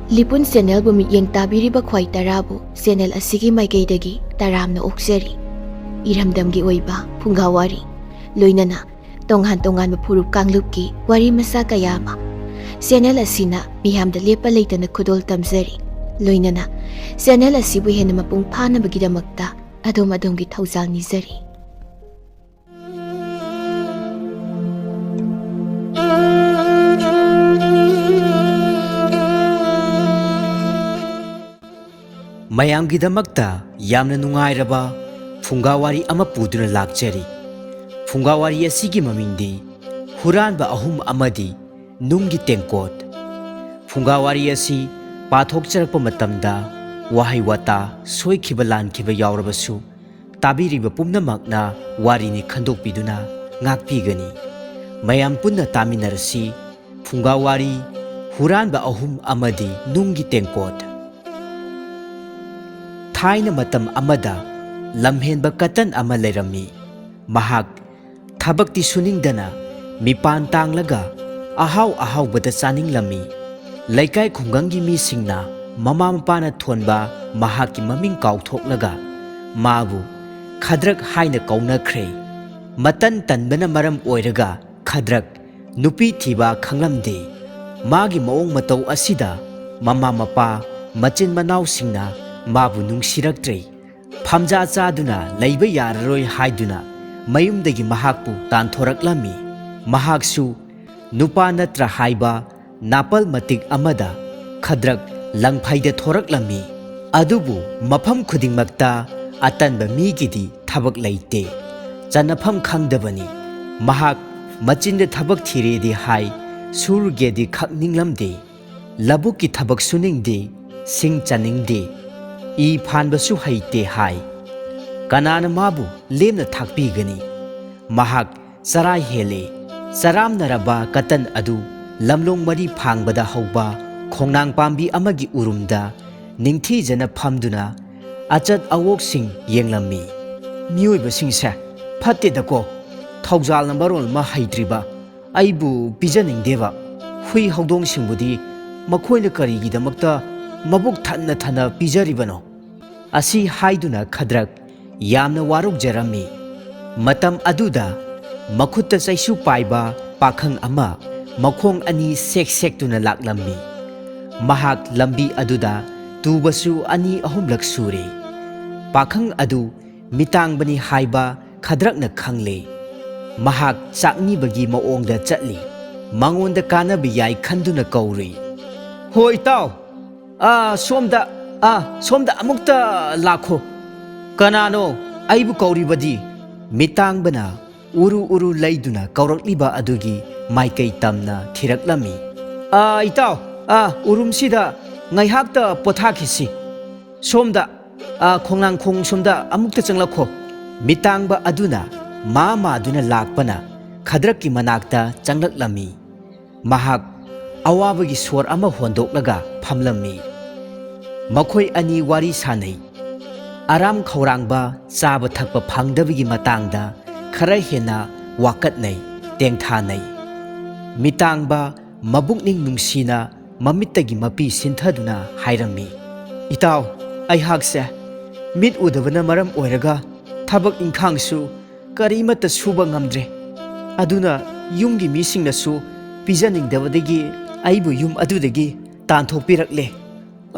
ꯂꯤꯄꯨꯟ ꯆꯦꯅꯦꯜꯕꯨ ꯃꯤꯠꯌꯦꯡ ꯇꯥꯕꯤꯔꯤꯕ ꯈ꯭ꯋꯥꯏ ꯇꯔꯥꯕꯨ ꯆꯦꯅꯦꯜ ꯑꯁꯤꯒꯤ ꯃꯥꯏꯀꯩꯗꯒꯤ ꯇꯔꯥꯝꯅ ꯑꯣꯛꯆꯔꯤ꯫ ꯏꯔꯝꯗꯝꯒꯤ ꯑꯣꯏꯕ ꯐꯨꯡꯒꯥꯋꯥꯔꯤ ꯂꯣꯏꯅꯅ ꯇꯣꯉꯥꯟ ꯇꯣꯉꯥꯟꯕ ꯐꯨꯔꯨꯞ ꯀꯥꯡꯂꯨꯞꯀꯤ ꯋꯥꯔꯤ ꯃꯆꯥ ꯀꯌꯥ ꯑꯃ ꯆꯦꯅꯦꯜ ꯑꯁꯤꯅ ꯃꯤꯌꯥꯝꯗ ꯂꯦꯞꯄ ꯂꯩꯇꯅ ꯈꯨꯗꯣꯜ ꯇꯝꯖꯔꯤ꯫ ꯂꯣꯏꯅꯅ ꯆꯦꯅꯦꯜ ꯑꯁꯤꯕꯨ ꯍꯦꯟꯅ ꯃꯄꯨꯡ ꯐꯥꯅꯕꯒꯤꯗꯃꯛꯇ ꯑꯗꯣꯝꯒꯤ ꯊꯧꯖꯥꯜ ꯅꯤꯖꯔꯤ꯫ ꯃꯌꯥꯝꯒꯤꯗꯃꯛꯇ ꯌꯥꯝꯅ ꯅꯨꯡꯉꯥꯏꯔꯕ ꯐꯨꯡꯒꯥꯋꯥꯔꯤ ꯑꯃ ꯄꯨꯗꯨꯅ ꯂꯥꯛꯆꯔꯤ꯫ ꯐꯨꯡꯒꯥꯋꯥꯔꯤ ꯑꯁꯤꯒꯤ ꯃꯃꯤꯡꯗꯤ ꯍꯨꯔꯥꯟꯕ ꯑꯍꯨꯝ ꯑꯃꯗꯤ ꯅꯨꯡꯒꯤ ꯇꯦꯡꯀꯣꯠ꯫ ꯐꯨꯡꯒꯥꯋꯥꯔꯤ ꯑꯁꯤ ꯄꯥꯊꯣꯛꯆꯔꯛꯄ ꯃꯇꯝꯗ ꯋꯥꯍꯩ ꯋꯥꯇꯥ ꯁꯣꯏꯈꯤꯕ ꯂꯥꯟꯈꯤꯕ ꯌꯥꯎꯔꯕꯁꯨ ꯇꯥꯕꯤꯔꯤꯕ ꯄꯨꯝꯅꯃꯛꯅ ꯋꯥꯔꯤꯅꯤ ꯈꯟꯗꯣꯛꯄꯤꯗꯨꯅ ꯉꯥꯛꯄꯤꯒꯅꯤ꯫ ꯃꯌꯥꯝ ꯄꯨꯟꯅ ꯇꯥꯃꯤꯟꯅꯔꯁꯤ ꯐꯨꯡꯒꯥꯋꯥꯔꯤ ꯍꯨꯔꯥꯟꯕ ꯑꯍꯨꯝ ꯑꯃꯗꯤ ꯅꯨꯡꯒꯤ ꯇꯦꯡꯀꯣꯠ꯫ ꯊꯥꯏꯅ ꯃꯇꯝ ꯑꯃꯗ ꯂꯝꯍꯦꯟꯕ ꯀꯇꯟ ꯑꯃ ꯂꯩꯔꯝꯃꯤ꯫ ꯃꯍꯥꯛ ꯊꯕꯛꯇꯤ ꯁꯨꯅꯤꯡꯗꯅ ꯃꯤꯄꯥꯟ ꯇꯥꯡꯂꯒ ꯑꯍꯥꯎ ꯑꯍꯥꯎꯕꯗ ꯆꯥꯅꯤꯡꯂꯝꯃꯤ꯫ ꯂꯩꯀꯥꯏ ꯈꯨꯡꯒꯪꯒꯤ ꯃꯤꯁꯤꯡꯅ ꯃꯃꯥ ꯃꯄꯥꯅ ꯊꯣꯟꯕ ꯃꯍꯥꯛꯀꯤ ꯃꯃꯤꯡ ꯀꯥꯎꯊꯣꯛꯂꯒ ꯃꯥꯕꯨ ꯈꯗ꯭ꯔꯛ ꯍꯥꯏꯅ ꯀꯧꯅꯈ꯭ꯔꯦ꯫ ꯃꯇꯟ ꯇꯟꯕꯅ ꯃꯔꯝ ꯑꯣꯏꯔꯒ ꯈꯗ꯭ꯔꯛ ꯅꯨꯄꯤ ꯊꯤꯕ ꯈꯪꯂꯝꯗꯦ꯫ ꯃꯥꯒꯤ ꯃꯑꯣꯡ ꯃꯇꯧ ꯑꯁꯤꯗ ꯃꯃꯥ ꯃꯄꯥ ꯃꯆꯤꯟ ꯃꯅꯥꯎꯁꯤꯡꯅ ꯃꯥꯕꯨ ꯅꯨꯡꯁꯤꯔꯛꯇ꯭ꯔꯦ꯫ ꯐꯝꯖꯥ ꯆꯥꯗꯨꯅ ꯂꯩꯕ ꯌꯥꯔꯔꯣꯏ ꯍꯥꯏꯗꯨꯅ ꯃꯌꯨꯝꯗꯒꯤ ꯃꯍꯥꯛꯄꯨ ꯇꯥꯟꯊꯣꯔꯛꯂꯝꯃꯤ꯫ ꯃꯍꯥꯛꯁꯨ ꯅꯨꯄꯥ ꯅꯠꯇ꯭ꯔ ꯍꯥꯏꯕ ꯅꯥꯄꯜ ꯃꯇꯤꯛ ꯑꯃꯗ ꯈꯗ꯭ꯔꯛ ꯂꯪꯐꯩꯗ ꯊꯣꯔꯛꯂꯝꯃꯤ꯫ ꯑꯗꯨꯕꯨ ꯃꯐꯝ ꯈꯨꯗꯤꯡꯃꯛꯇ ꯑꯇꯟꯕ ꯃꯤꯒꯤꯗꯤ ꯊꯕꯛ ꯂꯩꯇꯦ, ꯆꯟꯅꯐꯝ ꯈꯪꯗꯕꯅꯤ꯫ ꯃꯍꯥꯛ ꯃꯆꯤꯟꯗ ꯊꯕꯛ ꯊꯤꯔꯦꯗꯤ ꯍꯥꯏ, ꯁꯨꯔꯒꯦꯗꯤ ꯈꯛꯅꯤꯡꯂꯝꯗꯦ꯫ ꯂꯧꯕꯨꯛꯀꯤ ꯊꯕꯛ ꯁꯨꯅꯤꯡꯗꯦ, ꯁꯤꯡ ꯆꯟꯅꯤꯡꯗꯦ, ꯏ ꯐꯥꯟꯕꯁꯨ ꯍꯩꯇꯦ ꯍꯥꯏ꯫ ꯀꯅꯥꯅ ꯃꯥꯕꯨ ꯂꯦꯝꯅ ꯊꯥꯛꯄꯤꯒꯅꯤ? ꯃꯍꯥꯛ ꯆꯔꯥ ꯍꯦꯜꯂꯦ꯫ ꯆꯔꯥꯝꯅꯔꯕ ꯀꯇꯟ ꯑꯗꯨ ꯂꯝꯂꯣꯡ ꯃꯔꯤ ꯐꯥꯡꯕꯗ ꯍꯧꯕ ꯈꯣꯡꯅꯥꯡ ꯄꯥꯝꯕꯤ ꯑꯃꯒꯤ ꯎꯔꯨꯝꯗ ꯅꯤꯡꯊꯤꯖꯅ ꯐꯝꯗꯨꯅ ꯑꯆꯠ ꯑꯋꯣꯛꯁꯤꯡ ꯌꯦꯡꯂꯝꯃꯤ꯫ ꯃꯤꯑꯣꯏꯕꯁꯤꯡꯁꯦ ꯐꯠꯇꯦꯗꯀꯣ, ꯊꯧꯖꯥꯜꯅ ꯃꯔꯣꯜ ꯑꯃ ꯍꯩꯇ꯭ꯔꯤꯕ, ꯑꯩꯕꯨ ꯄꯤꯖꯅꯤꯡꯗꯦꯕ꯫ ꯍꯨꯏ ꯍꯧꯗꯣꯡꯁꯤꯡꯕꯨꯗꯤ ꯃꯈꯣꯏꯅ ꯀꯔꯤꯒꯤꯗꯃꯛꯇ ꯃꯕꯨꯛ ꯊꯟꯅ ꯊꯟꯅ ꯄꯤꯖꯔꯤꯕꯅꯣ? ꯑꯁꯤ ꯍꯥꯏꯗꯨꯅ ꯈꯗ꯭ꯔꯛ ꯌꯥꯝꯅ ꯋꯥꯔꯧꯖꯔꯝꯃꯤ꯫ ꯃꯇꯝ ꯑꯗꯨꯗ ꯃꯈꯨꯠꯇ ꯆꯩꯁꯨ ꯄꯥꯏꯕ ꯄꯥꯈꯪ ꯑꯃ ꯃꯈꯣꯡ ꯑꯅꯤ ꯁꯦꯛ ꯁꯦꯛꯇꯨꯅ ꯂꯥꯛꯂꯝꯃꯤ꯫ ꯃꯍꯥꯛ ꯂꯝꯕꯤ ꯑꯗꯨꯗ ꯇꯨꯕꯁꯨ ꯑꯅꯤ ꯑꯍꯨꯝꯂꯛ ꯁꯨꯔꯦ꯫ ꯄꯥꯈꯪ ꯑꯗꯨ ꯃꯤꯇꯥꯡꯕꯅꯤ ꯍꯥꯏꯕ ꯈꯗ꯭ꯔꯛꯅ ꯈꯪꯂꯦ꯫ ꯃꯍꯥꯛ ꯆꯥꯛꯅꯤꯕꯒꯤ ꯃꯑꯣꯡꯗ ꯆꯠꯂꯤ꯫ ꯃꯉꯣꯟꯗ ꯀꯥꯟꯅꯕ ꯌꯥꯏ ꯈꯟꯗꯨꯅ ꯀꯧꯔꯤ꯫ ꯍꯣ ꯏꯇꯥꯎ, ꯁꯣꯝꯗ ꯑꯃꯨꯛꯇ ꯂꯥꯛꯈꯣ꯫ ꯀꯅꯥꯅꯣ ꯑꯩꯕꯨ ꯀꯧꯔꯤꯕꯗꯤ? ꯃꯤꯇꯥꯡꯕꯅ ꯎꯔꯨ ꯎꯔꯨ ꯂꯩꯗꯨꯅ ꯀꯧꯔꯛꯂꯤꯕ ꯑꯗꯨꯒꯤ ꯃꯥꯏꯀꯩ ꯇꯝꯅ ꯊꯤꯔꯛꯂꯝꯃꯤ꯫ ꯏꯇꯥꯎ, ꯎꯔꯨꯝꯁꯤꯗ ꯉꯥꯏꯍꯥꯛꯇ ꯄꯣꯊꯥꯈꯤꯁꯤ꯫ ꯁꯣꯝꯗ ꯈꯣꯡꯅꯥꯡꯈꯣꯡ ꯁꯣꯝꯗ ꯑꯃꯨꯛꯇ ꯆꯪꯂꯛꯈꯣ꯫ ꯃꯤꯇꯥꯡꯕ ꯑꯗꯨꯅ ꯃꯥꯗꯨꯅ ꯂꯥꯛꯄꯅ ꯈꯗ꯭ꯔꯛꯀꯤ ꯃꯅꯥꯛꯇ ꯆꯪꯂꯛꯂꯝꯃꯤ꯫ ꯃꯍꯥꯛ ꯑꯋꯥꯕꯒꯤ ꯁꯣꯔ ꯑꯃ ꯍꯣꯟꯗꯣꯛꯂꯒ ꯐꯝꯂꯝꯃꯤ꯫ ꯃꯈꯣꯏ ꯑꯅꯤ ꯋꯥꯔꯤ ꯁꯥꯅꯩ꯫ ꯑꯔꯥꯝ ꯈꯧꯔꯥꯡꯕ ꯆꯥꯕ ꯊꯛꯄ ꯐꯪꯗꯕꯒꯤ ꯃꯇꯥꯡꯗ ꯈꯔ ꯍꯦꯟꯅ ꯋꯥꯀꯠꯅꯩ, ꯇꯦꯡꯊꯥꯅꯩ꯫ ꯃꯤꯇꯥꯡꯕ ꯃꯕꯨꯛꯅꯤꯡ ꯅꯨꯡꯁꯤꯅ ꯃꯃꯤꯠꯇꯒꯤ ꯃꯄꯤ ꯁꯤꯟꯊꯗꯨꯅ ꯍꯥꯏꯔꯝꯃꯤ꯫ ꯏꯇꯥꯎ, ꯑꯩꯍꯥꯛꯁꯦ ꯃꯤꯠ ꯎꯗꯕꯅ ꯃꯔꯝ ꯑꯣꯏꯔꯒ ꯊꯕꯛ ꯏꯪꯈꯥꯡꯁꯨ ꯀꯔꯤꯃꯠꯇ ꯁꯨꯕ ꯉꯝꯗ꯭ꯔꯦ꯫ ꯑꯗꯨꯅ ꯌꯨꯝꯒꯤ ꯃꯤꯁꯤꯡꯅꯁꯨ ꯄꯤꯖꯅꯤꯡꯗꯕꯗꯒꯤ ꯑꯩꯕꯨ ꯌꯨꯝ ꯑꯗꯨꯗꯒꯤ ꯇꯥꯟꯊꯣꯛꯄꯤꯔꯛꯂꯦ꯫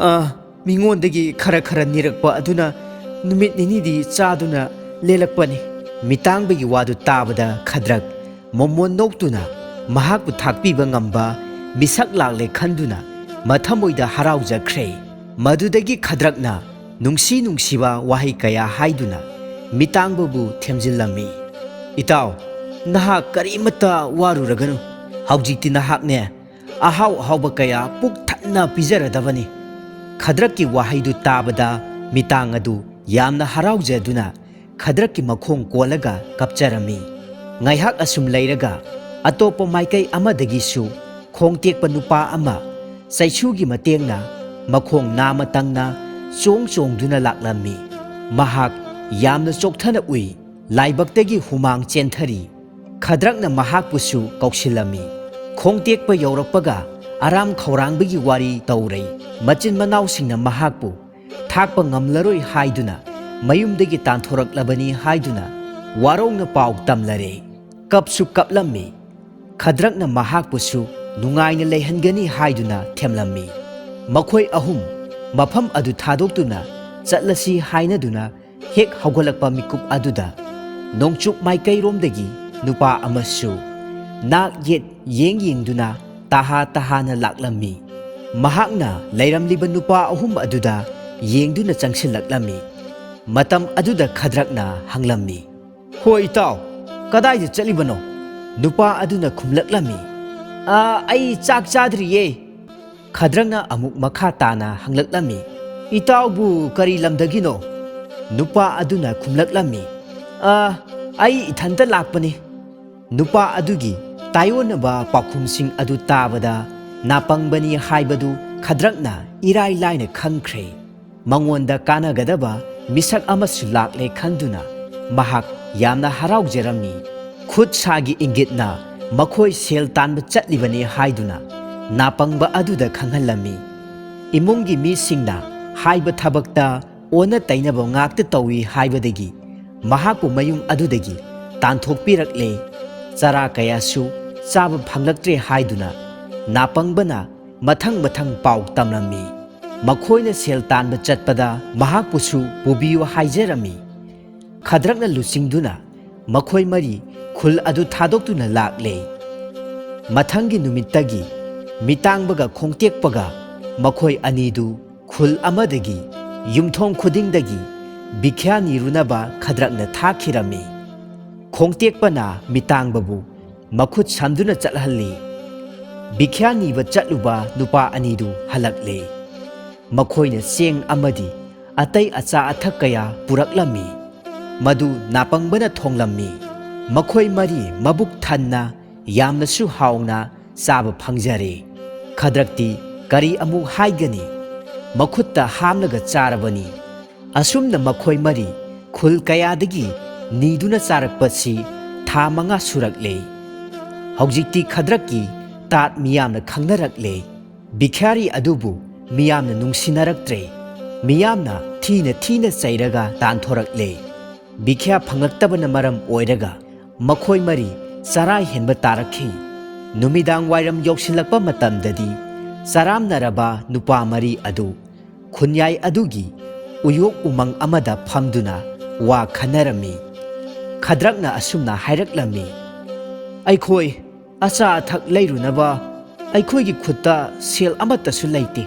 ꯃꯤꯉꯣꯟꯗꯒꯤ ꯈꯔ ꯈꯔ ꯅꯤꯔꯛꯄ ꯑꯗꯨꯅ ꯅꯨꯃꯤꯠ ꯅꯤꯅꯤꯗꯤ ꯆꯥꯗꯨꯅ ꯂꯦꯜꯂꯛꯄꯅꯤ꯫ ꯃꯤꯇꯥꯡꯕꯒꯤ ꯋꯥꯗꯨ ꯇꯥꯕꯗ ꯈꯗ꯭ꯔꯛ ꯃꯣꯃꯣꯟ ꯅꯣꯛꯇꯨꯅ ꯃꯍꯥꯛꯄꯨ ꯊꯥꯛꯄꯤꯕ ꯉꯝꯕ ꯃꯤꯁꯛ ꯂꯥꯛꯂꯦ ꯈꯟꯗꯨꯅ ꯃꯊꯃꯣꯏꯗ ꯍꯔꯥꯎꯖꯈ꯭ꯔꯦ꯫ ꯃꯗꯨꯗꯒꯤ ꯈꯗ꯭ꯔꯛꯅ ꯅꯨꯡꯁꯤ ꯅꯨꯡꯁꯤꯕ ꯋꯥꯍꯩ ꯀꯌꯥ ꯍꯥꯏꯗꯨꯅ ꯃꯤꯇꯥꯡꯕꯕꯨ ꯊꯦꯝꯖꯤꯜꯂꯝꯃꯤ꯫ ꯏꯇꯥꯎ, ꯅꯍꯥꯛ ꯀꯔꯤꯃꯠꯇ ꯋꯥꯔꯨꯔꯒꯅꯨ꯫ ꯍꯧꯖꯤꯛꯇꯤ ꯅꯍꯥꯛꯅꯦ ꯑꯍꯥꯎ ꯑꯍꯥꯎꯕ ꯀꯌꯥ ꯄꯨꯛ ꯊꯟꯅ ꯄꯤꯖꯔꯗꯕꯅꯤ꯫ ꯈꯗ꯭ꯔꯛꯀꯤ ꯋꯥꯍꯩꯗꯨ ꯇꯥꯕꯗ ꯃꯤꯇꯥꯡ ꯑꯗꯨ ꯌꯥꯝꯅ ꯍꯔꯥꯎꯖꯗꯨꯅ ꯈꯗ꯭ꯔꯛꯀꯤ ꯃꯈꯣꯡ ꯀꯣꯜꯂꯒ ꯀꯞꯆꯔꯝꯃꯤ꯫ ꯉꯥꯏꯍꯥꯛ ꯑꯁꯨꯝ ꯂꯩꯔꯒ ꯑꯇꯣꯞꯄ ꯃꯥꯏꯀꯩ ꯑꯃꯗꯒꯤꯁꯨ ꯈꯣꯡ ꯇꯦꯛꯄ ꯅꯨꯄꯥ ꯑꯃ ꯆꯩꯁꯨꯒꯤ ꯃꯇꯦꯡꯅ ꯃꯈꯣꯡ ꯅꯥꯝꯃ ꯇꯪꯅ ꯆꯣꯡꯗꯨꯅ ꯂꯥꯛꯂꯝꯃꯤ꯫ ꯃꯍꯥꯛ ꯌꯥꯝꯅ ꯆꯣꯛꯊꯅ ꯎꯏ, ꯂꯥꯏꯕꯛꯇꯒꯤ ꯍꯨꯃꯥꯡ ꯆꯦꯟꯊꯔꯤ꯫ ꯈꯗ꯭ꯔꯛꯅ ꯃꯍꯥꯛꯄꯨꯁꯨ ꯀꯧꯁꯤꯜꯂꯝꯃꯤ꯫ ꯈꯣꯡ ꯇꯦꯛꯄ ꯌꯧꯔꯛꯄꯒ ꯑꯔꯥꯝ ꯈꯧꯔꯥꯡꯕꯒꯤ ꯋꯥꯔꯤ ꯇꯧꯔꯩ ꯃꯆꯤꯟ ꯃꯅꯥꯎꯁꯤꯡꯅ ꯃꯍꯥꯛꯄꯨ ꯊꯥꯛꯄ ꯉꯝꯂꯔꯣꯏ ꯍꯥꯏꯗꯨꯅ ꯃꯌꯨꯝꯗꯒꯤ ꯇꯥꯟꯊꯣꯔꯛꯂꯕꯅꯤ ꯍꯥꯏꯗꯨꯅ ꯋꯥꯔꯧꯅ ꯄꯥꯎ ꯇꯝꯂꯔꯦ ꯀꯞꯁꯨ ꯀꯞꯂꯝꯃꯤ ꯈꯗ꯭ꯔꯛꯅ ꯃꯍꯥꯛꯄꯨꯁꯨ ꯅꯨꯡꯉꯥꯏꯅ ꯂꯩꯍꯟꯒꯅꯤ ꯍꯥꯏꯗꯨꯅ ꯊꯦꯝꯂꯝꯃꯤ ꯃꯈꯣꯏ ꯑꯍꯨꯝ ꯃꯐꯝ ꯑꯗꯨ ꯊꯥꯗꯣꯛꯇꯨꯅ ꯆꯠꯂꯁꯤ ꯍꯥꯏꯅꯗꯨꯅ ꯍꯦꯛ ꯍꯧꯒꯠꯂꯛꯄ ꯃꯤꯀꯨꯞ ꯑꯗꯨꯗ ꯅꯣꯡꯆꯨꯞ ꯃꯥꯏꯀꯩꯔꯣꯝꯗꯒꯤ ꯅꯨꯄꯥ ꯑꯃꯁꯨ ꯅꯥꯛ ꯌꯦꯠ ꯌꯦꯡꯗꯨꯅ ꯇꯍꯥꯅ ꯂꯥꯛꯂꯝꯃꯤ ꯃꯍꯥꯛꯅ ꯂꯩꯔꯝꯂꯤꯕ ꯅꯨꯄꯥ ꯑꯍꯨꯝ ꯑꯗꯨꯗ ꯌꯦꯡꯗꯨꯅ ꯆꯪꯁꯤꯜꯂꯛꯂꯝꯃꯤ ꯃꯇꯝ ꯑꯗꯨꯗ ꯈꯗ꯭ꯔꯛꯅ ꯍꯪꯂꯝꯃꯤ ꯍꯣꯏ ꯏꯇꯥꯎ ꯀꯗꯥꯏꯗ ꯆꯠꯂꯤꯕꯅꯣ ꯅꯨꯄꯥ ꯑꯗꯨꯅ ꯈꯨꯝꯂꯛꯂꯝꯃꯤ ꯑꯩ ꯆꯥꯛ ꯆꯥꯗ꯭ꯔꯤꯌꯦ ꯈꯗ꯭ꯔꯛꯅ ꯑꯃꯨꯛ ꯃꯈꯥ ꯇꯥꯅ ꯍꯪꯂꯛꯂꯝꯃꯤ ꯏꯇꯥꯎꯕꯨ ꯀꯔꯤ ꯂꯝꯗꯒꯤꯅꯣ ꯅꯨꯄꯥ ꯑꯗꯨꯅ ꯈꯨꯝꯂꯛꯂꯝꯃꯤ ꯑꯩ ꯏꯊꯟꯇ ꯂꯥꯛꯄꯅꯤ ꯅꯨꯄꯥ ꯑꯗꯨꯒꯤ ꯇꯥꯌꯣꯟꯅꯕ ꯄꯥꯎꯈꯨꯝꯁꯤꯡ ꯑꯗꯨ ꯇꯥꯕꯗ ꯅꯥꯄꯪꯕꯅꯤ ꯍꯥꯏꯕꯗꯨ ꯈꯗ꯭ꯔꯛꯅ ꯏꯔꯥꯏ ꯂꯥꯏꯅ ꯈꯪꯈ꯭ꯔꯦ ꯃꯉꯣꯟꯗ ꯀꯥꯟꯅꯒꯗꯕ ꯃꯤꯁꯛ ꯑꯃꯁꯨ ꯂꯥꯛꯂꯦ ꯈꯟꯗꯨꯅ ꯃꯍꯥꯛ ꯌꯥꯝꯅ ꯍꯔꯥꯎꯖꯔꯝꯃꯤ ꯈꯨꯠ ꯁꯥꯒꯤ ꯏꯪꯒꯤꯠꯅ ꯃꯈꯣꯏ ꯁꯦꯜ ꯇꯥꯟꯕ ꯆꯠꯂꯤꯕꯅꯤ ꯍꯥꯏꯗꯨꯅ ꯅꯥꯄꯪꯕ ꯑꯗꯨꯗ ꯈꯪꯍꯜꯂꯝꯃꯤ ꯏꯃꯨꯡꯒꯤ ꯃꯤꯁꯤꯡꯅ ꯍꯥꯏꯕ ꯊꯕꯛꯇ ꯑꯣꯟꯅ ꯇꯩꯅꯕ ꯉꯥꯛꯇ ꯇꯧꯏ ꯍꯥꯏꯕꯗꯒꯤ ꯃꯍꯥꯛꯄꯨ ꯃꯌꯨꯝ ꯑꯗꯨꯗꯒꯤ ꯇꯥꯟꯊꯣꯛꯄꯤꯔꯛꯂꯦ ꯆꯔꯥ ꯀꯌꯥꯁꯨ ꯆꯥꯕ ꯐꯪꯂꯛꯇ꯭ꯔꯦ ꯍꯥꯏꯗꯨꯅ ꯅꯥꯄꯪꯕꯅ ꯃꯊꯪ ꯄꯥꯎ ꯇꯝꯂꯝꯃꯤ ꯃꯈꯣꯏꯅ ꯁꯦꯜ ꯇꯥꯟꯕ ꯆꯠꯄꯗ ꯃꯍꯥꯛꯄꯨꯁꯨ ꯄꯨꯕꯤꯌꯨ ꯍꯥꯏꯖꯔꯝꯃꯤ ꯈꯗ꯭ꯔꯛꯅ ꯂꯨꯆꯤꯡꯗꯨꯅ ꯃꯈꯣꯏ ꯃꯔꯤ ꯈꯨꯜ ꯑꯗꯨ ꯊꯥꯗꯣꯛꯇꯨꯅ ꯂꯥꯛꯂꯦ ꯃꯊꯪꯒꯤ ꯅꯨꯃꯤꯠꯇꯒꯤ ꯃꯤꯇꯥꯡꯕꯒ ꯈꯣꯡꯇꯦꯛꯄꯒ ꯃꯈꯣꯏ ꯑꯅꯤꯗꯨ ꯈꯨꯜ ꯑꯃꯗꯒꯤ ꯌꯨꯝꯊꯣꯡ ꯈꯨꯗꯤꯡꯗꯒꯤ ꯚꯤꯈ꯭ꯌꯥ ꯅꯤꯔꯨꯅꯕ ꯈꯗ꯭ꯔꯛꯅ ꯊꯥꯈꯤꯔꯝꯃꯤ ꯈꯣꯡꯇꯦꯛꯄꯅ ꯃꯤꯇꯥꯡꯕꯕꯨ ꯃꯈꯨꯠ ꯁꯝꯗꯨꯅ ꯆꯠꯍꯜꯂꯤ ꯚꯤꯈ꯭ꯌꯥ ꯅꯤꯕ ꯆꯠꯂꯨꯕ ꯅꯨꯄꯥ ꯑꯅꯤꯗꯨ ꯍꯜꯂꯛꯂꯦ ꯃꯈꯣꯏꯅ ꯆꯦꯡ ꯑꯃꯗꯤ ꯑꯇꯩ ꯑꯆꯥ ꯑꯊꯛ ꯀꯌꯥ ꯄꯨꯔꯛꯂꯝꯃꯤ ꯃꯗꯨ ꯅꯥꯄꯪꯕꯅ ꯊꯣꯡꯂꯝꯃꯤ ꯃꯈꯣꯏ ꯃꯔꯤ ꯃꯕꯨꯛ ꯊꯟꯅ ꯌꯥꯝꯅꯁꯨ ꯍꯥꯎꯅ ꯆꯥꯕ ꯐꯪꯖꯔꯦ ꯈꯗ꯭ꯔꯛꯇꯤ ꯀꯔꯤ ꯑꯃꯨꯛ ꯍꯥꯏꯒꯅꯤ ꯃꯈꯨꯠꯇ ꯍꯥꯝꯂꯒ ꯆꯥꯔꯕꯅꯤ ꯑꯁꯨꯝꯅ ꯃꯈꯣꯏ ꯃꯔꯤ ꯈꯨꯜ ꯀꯌꯥꯗꯒꯤ ꯅꯤꯗꯨꯅ ꯆꯥꯔꯛꯄꯁꯤ ꯊꯥ 5 ꯁꯨꯔꯛꯂꯦ ꯍꯧꯖꯤꯛꯇꯤ ꯈꯗ꯭ꯔꯛꯀꯤ ꯇꯥꯠ ꯃꯤꯌꯥꯝꯅ ꯈꯪꯅꯔꯛꯂꯦ ꯚꯤꯈ꯭ꯌꯥꯔꯤ ꯑꯗꯨꯕꯨ ꯃꯤꯌꯥꯝꯅ ꯅꯨꯡꯁꯤꯅꯔꯛꯇ꯭ꯔꯦ ꯃꯤꯌꯥꯝꯅ ꯊꯤꯅ ꯆꯩꯔꯒ ꯇꯥꯟꯊꯣꯔꯛꯂꯦ ꯚꯤꯈ꯭ꯌꯥ ꯐꯪꯂꯛꯇꯕꯅ ꯃꯔꯝ ꯑꯣꯏꯔꯒ ꯃꯈꯣꯏ ꯃꯔꯤ ꯆꯔꯥ ꯍꯦꯟꯕ ꯇꯥꯔꯛꯈꯤ ꯅꯨꯃꯤꯗꯥꯡ ꯋꯥꯏꯔꯝ ꯌꯧꯁꯤꯜꯂꯛꯄ ꯃꯇꯝꯗꯗꯤ ꯆꯔꯥꯝꯅꯔꯕ ꯅꯨꯄꯥ ꯃꯔꯤ ꯑꯗꯨ ꯈꯨꯟꯌꯥꯏ ꯑꯗꯨꯒꯤ ꯎꯌꯣꯛ ꯎꯃꯪ ꯑꯃꯗ ꯐꯝꯗꯨꯅ ꯋꯥ ꯈꯟꯅꯔꯝꯃꯤ ꯈꯗ꯭ꯔꯛꯅ ꯑꯁꯨꯝꯅ ꯍꯥꯏꯔꯛꯂꯝꯃꯤ ꯑꯩꯈꯣꯏ ꯑꯆꯥ ꯑꯊꯛ ꯂꯩꯔꯨꯅꯕ ꯑꯩꯈꯣꯏꯒꯤ ꯈꯨꯠꯇ ꯁꯦꯜ ꯑꯃꯠꯇꯁꯨ ꯂꯩꯇꯦ